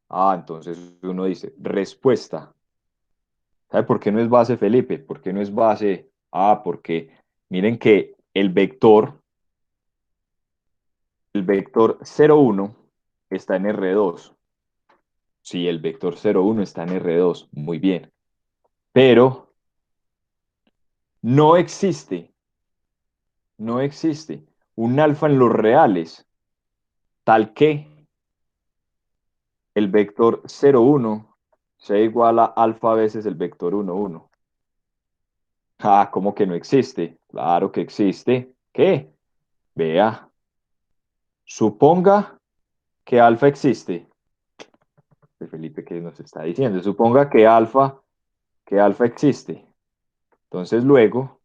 Ah, entonces uno dice, respuesta. ¿Sabe por qué no es base, Felipe? ¿Por qué no es base? Ah, porque miren que el vector 0, 1 está en R2. Sí, el vector 0, 1 está en R2. Muy bien. Pero no existe, no existe un alfa en los reales, tal que el vector 0, 1 sea igual a alfa veces el vector 1, 1. Ah, ¿cómo que no existe? Claro que existe. ¿Qué? Vea, suponga que alfa existe. Felipe, ¿qué nos está diciendo? Suponga que alfa existe. Entonces luego,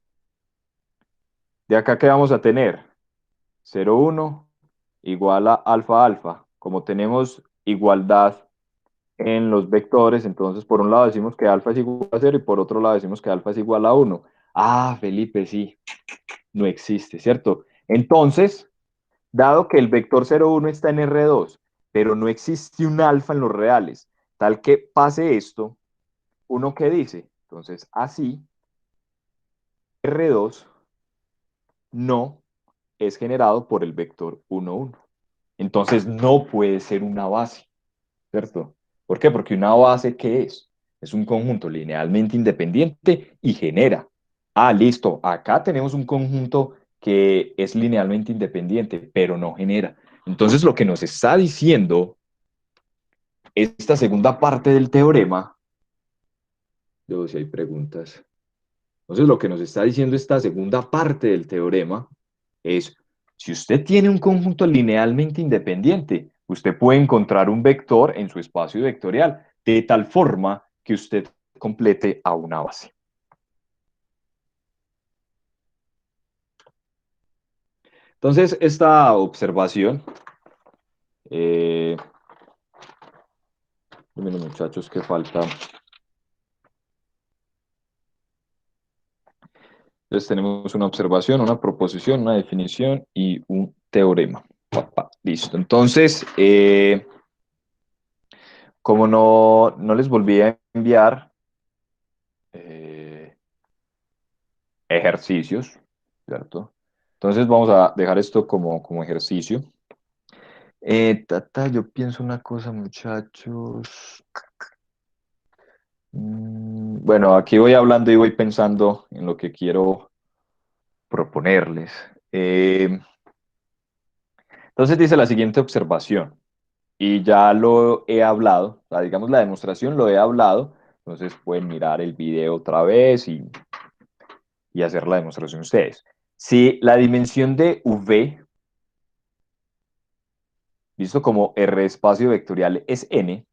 de acá, ¿qué vamos a tener? 0, 1 igual a alfa, alfa. Como tenemos igualdad en los vectores, entonces por un lado decimos que alfa es igual a 0 y por otro lado decimos que alfa es igual a 1. Ah, Felipe, sí, no existe, ¿cierto? Entonces, dado que el vector 0, 1 está en R2, pero no existe un alfa en los reales, tal que pase esto, ¿uno qué dice? Entonces, así, R2 no es generado por el vector 1, 1. Entonces, no puede ser una base, ¿cierto? ¿Por qué? Porque una base, ¿qué es? Es un conjunto linealmente independiente y genera. Ah, listo. Acá tenemos un conjunto que es linealmente independiente, pero no genera. Entonces, lo que nos está diciendo esta segunda parte del teorema, yo si hay preguntas. Entonces, lo que nos está diciendo esta segunda parte del teorema es, si usted tiene un conjunto linealmente independiente, usted puede encontrar un vector en su espacio vectorial, de tal forma que usted complete a una base. Entonces, esta observación, miren, muchachos, que falta. Entonces tenemos una observación, una proposición, una definición y un teorema. Listo. Entonces, como no les volví a enviar ejercicios, ¿cierto? Entonces vamos a dejar esto como ejercicio. Yo pienso una cosa, muchachos. Bueno, aquí voy hablando y voy pensando en lo que quiero proponerles. Entonces dice la siguiente observación, y ya lo he hablado, o sea, digamos la demostración lo he hablado, entonces pueden mirar el video otra vez y hacer la demostración ustedes. Si la dimensión de V, visto como R espacio vectorial, es n,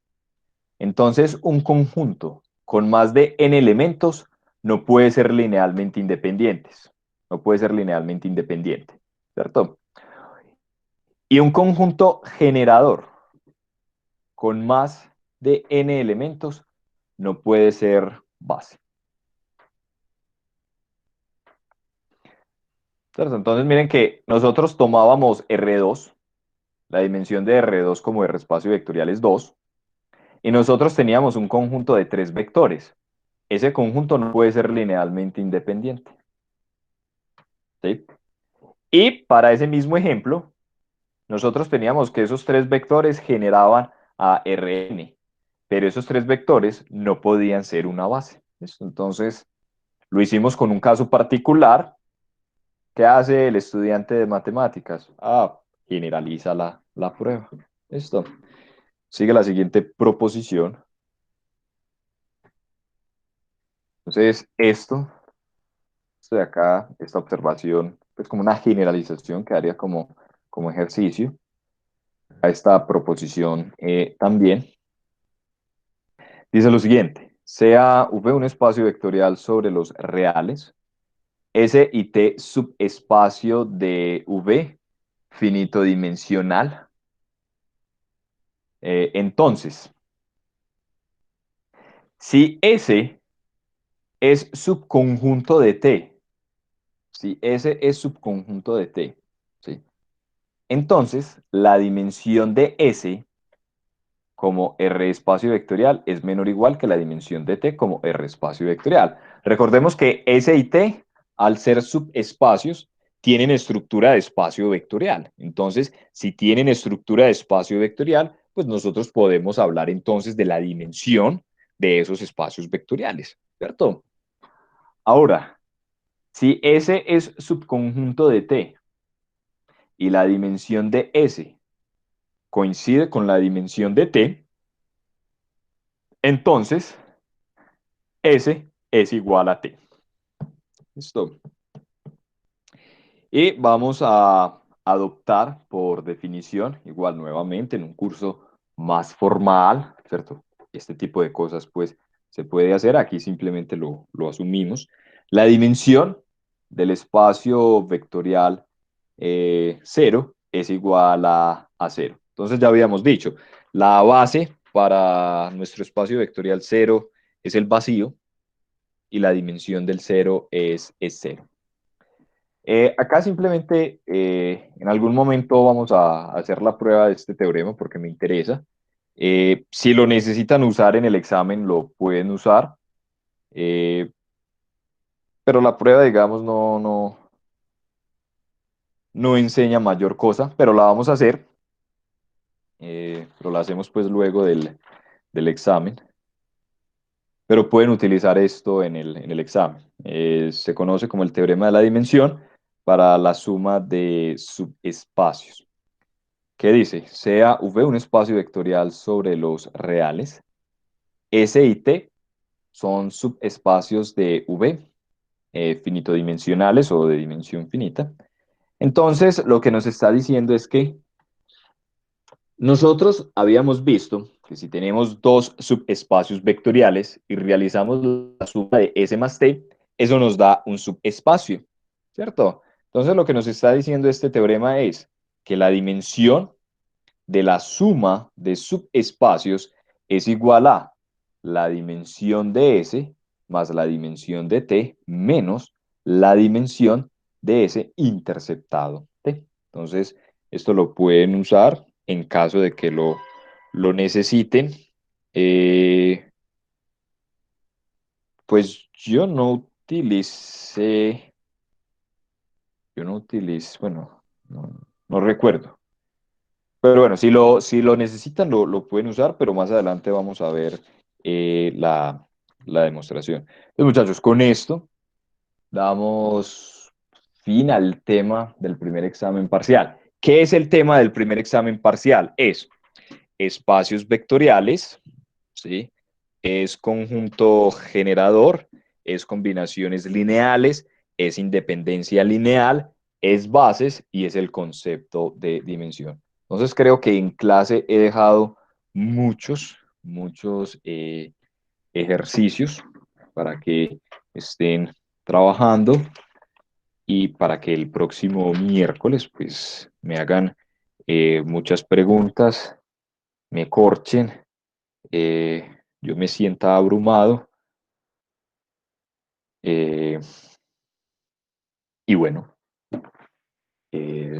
entonces un conjunto con más de n elementos no puede ser linealmente independientes. No puede ser linealmente independiente, ¿cierto? Y un conjunto generador con más de n elementos no puede ser base. ¿Cierto? Entonces miren que nosotros tomábamos R2, la dimensión de R2 como R espacio vectorial es 2, y nosotros teníamos un conjunto de 3 vectores. Ese conjunto no puede ser linealmente independiente. ¿Sí? Y para ese mismo ejemplo, nosotros teníamos que esos 3 vectores generaban a Rn, pero esos 3 vectores no podían ser una base. ¿Listo? Entonces, lo hicimos con un caso particular. ¿Qué hace el estudiante de matemáticas? Generaliza la prueba. Listo. Sigue la siguiente proposición. Entonces, esto de acá, esta observación, es como una generalización que haría como ejercicio. A esta proposición también. Dice lo siguiente, sea V un espacio vectorial sobre los reales, S y T subespacio de V finito dimensional. Entonces, si S es subconjunto de T, si S es subconjunto de T, ¿sí? Entonces la dimensión de S como R espacio vectorial es menor o igual que la dimensión de T como R espacio vectorial. Recordemos que S y T, al ser subespacios, tienen estructura de espacio vectorial. Entonces, si tienen estructura de espacio vectorial, pues nosotros podemos hablar entonces de la dimensión de esos espacios vectoriales, ¿cierto? Ahora, si S es subconjunto de T y la dimensión de S coincide con la dimensión de T, entonces S es igual a T. ¿Listo? Y vamos a adoptar por definición, igual nuevamente en un curso más formal, ¿cierto? Este tipo de cosas pues se puede hacer, aquí simplemente lo asumimos. La dimensión del espacio vectorial 0 es igual a 0. Entonces ya habíamos dicho, la base para nuestro espacio vectorial 0 es el vacío y la dimensión del 0 es 0. Acá simplemente en algún momento vamos a hacer la prueba de este teorema porque me interesa. Si lo necesitan usar en el examen, lo pueden usar. Pero la prueba, digamos, no enseña mayor cosa, pero la vamos a hacer. Pero la hacemos pues luego del examen. Pero pueden utilizar esto en el examen. Se conoce como el teorema de la dimensión para la suma de subespacios. ¿Qué dice? Sea V un espacio vectorial sobre los reales. S y T son subespacios de V, finitodimensionales o de dimensión finita. Entonces, lo que nos está diciendo es que nosotros habíamos visto que si tenemos dos subespacios vectoriales y realizamos la suma de S más T, eso nos da un subespacio, ¿cierto? Entonces lo que nos está diciendo este teorema es que la dimensión de la suma de subespacios es igual a la dimensión de S más la dimensión de T menos la dimensión de ese interceptado T. Entonces, esto lo pueden usar en caso de que lo necesiten. Pues yo no utilicé, bueno, no recuerdo. Pero bueno, si lo necesitan, lo pueden usar, pero más adelante vamos a ver la demostración. Entonces, muchachos, con esto damos fin al tema del primer examen parcial. ¿Qué es el tema del primer examen parcial? Es espacios vectoriales, ¿sí? Es conjunto generador, es combinaciones lineales, es independencia lineal, es bases y es el concepto de dimensión. Entonces creo que en clase he dejado muchos ejercicios para que estén trabajando y para que el próximo miércoles pues me hagan muchas preguntas, me corchen, yo me sienta abrumado eh, y bueno.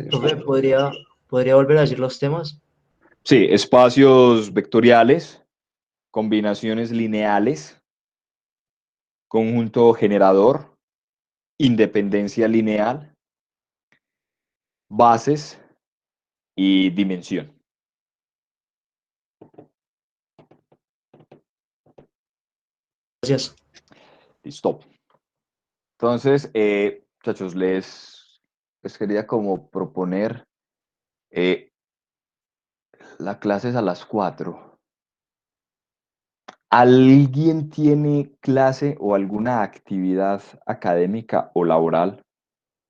Profe, ¿podría volver a decir los temas? Sí, espacios vectoriales, combinaciones lineales, conjunto generador, independencia lineal, bases y dimensión. Gracias. Listo. Entonces, muchachos, les quería como proponer, la clase es a las 4. ¿Alguien tiene clase o alguna actividad académica o laboral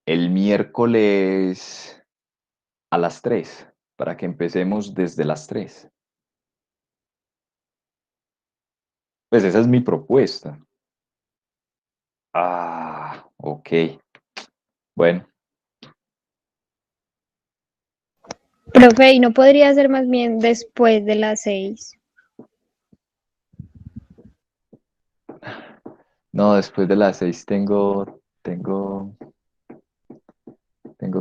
el miércoles a las 3 para que empecemos desde las 3? Pues esa es mi propuesta. Ah, ok. Bueno, Profe, ¿y no podría ser más bien después de las 6? no, después de las 6 tengo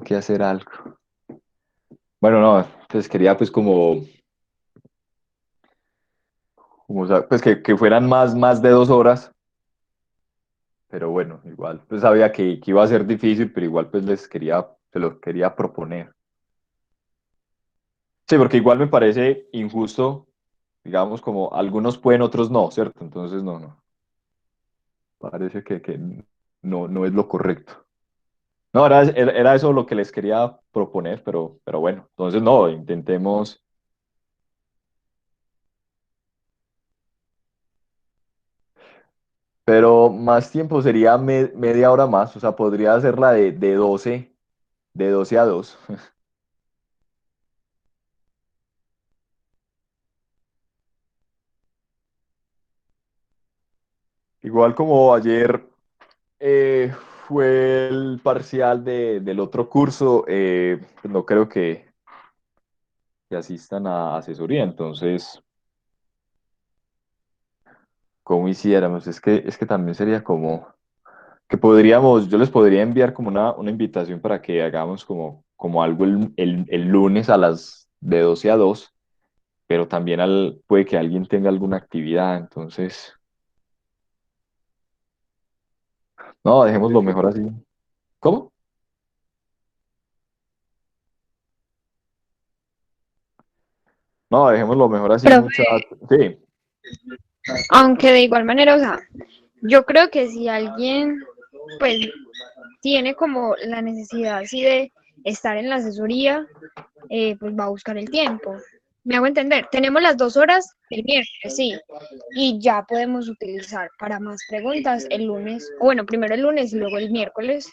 que hacer algo. Bueno, no, pues quería pues pues que fueran más de 2 horas, pero bueno, igual, pues sabía que iba a ser difícil, pero igual pues se los quería proponer. Sí, porque igual me parece injusto, digamos, como algunos pueden, otros no, ¿cierto? Entonces no, parece que no es lo correcto. No, era eso lo que les quería proponer, pero bueno, entonces no, intentemos. Pero más tiempo sería media hora más, o sea, podría hacerla de 12 a 2. Igual como ayer eh, fue el parcial del otro curso, pues no creo que asistan a asesoría, entonces, ¿cómo hiciéramos? Es que también sería como que yo les podría enviar como una invitación para que hagamos como algo el lunes a las de 12 a 2, pero también puede que alguien tenga alguna actividad, entonces, no, dejémoslo mejor así. ¿Cómo? No, dejémoslo mejor así, Profe, muchachos. Sí, aunque de igual manera, o sea, yo creo que si alguien, pues, tiene como la necesidad así de estar en la asesoría, pues va a buscar el tiempo. Me hago entender, tenemos las 2 horas el miércoles, sí, y ya podemos utilizar para más preguntas el lunes, o bueno, primero el lunes y luego el miércoles.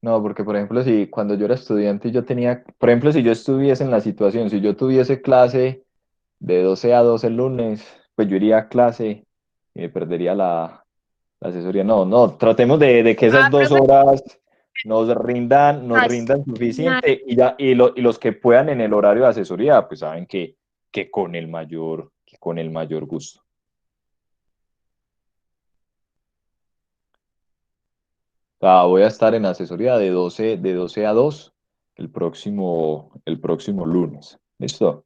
No, porque por ejemplo, si cuando yo era estudiante y yo tenía, por ejemplo, si yo estuviese en la situación, si yo tuviese clase de 12 a 2 el lunes, pues yo iría a clase y me perdería la asesoría. No, no, tratemos de que esas Ah, dos profe, horas nos ah, rindan nada. suficiente y ya, y los que puedan en el horario de asesoría, pues saben que con el mayor gusto. Voy a estar en asesoría de 12 a 2 el próximo lunes. ¿Listo?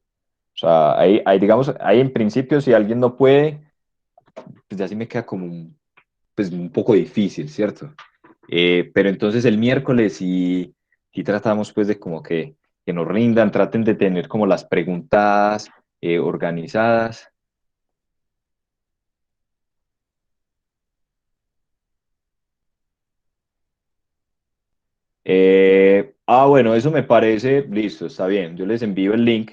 O sea, digamos, ahí en principio, si alguien no puede, pues ya sí me queda como pues un poco difícil, ¿cierto? Pero entonces el miércoles sí tratamos pues de como que nos rindan, traten de tener como las preguntas organizadas. Bueno, eso me parece, listo, está bien. Yo les envío el link,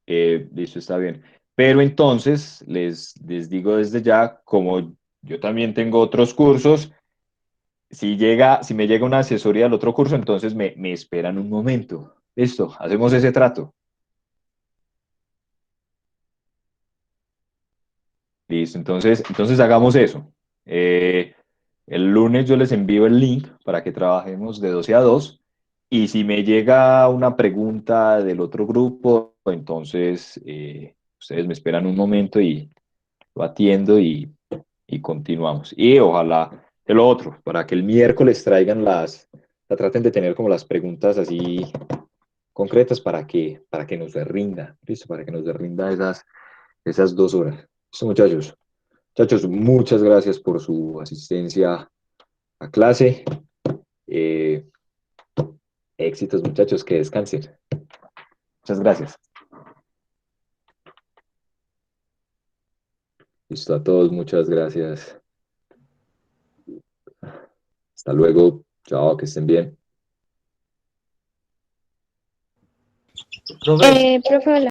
listo, está bien. Pero entonces les digo desde ya, como yo también tengo otros cursos, si me llega una asesoría del otro curso, entonces me esperan un momento. Listo, hacemos ese trato. Listo, entonces hagamos eso. Eh, el lunes yo les envío el link para que trabajemos de 12 a 2 y si me llega una pregunta del otro grupo, entonces ustedes me esperan un momento y lo atiendo y continuamos. Y ojalá de lo otro, para que el miércoles traigan la traten de tener como las preguntas así concretas para que nos rinda, ¿listo? Para que nos rinda esas 2 horas. Listo, muchachos. Muchachos, muchas gracias por su asistencia a clase. Eh, Éxitos, muchachos, que descansen. Muchas gracias. Listo a todos, muchas gracias. Hasta luego. Chao, que estén bien. Profe, Profe, hola.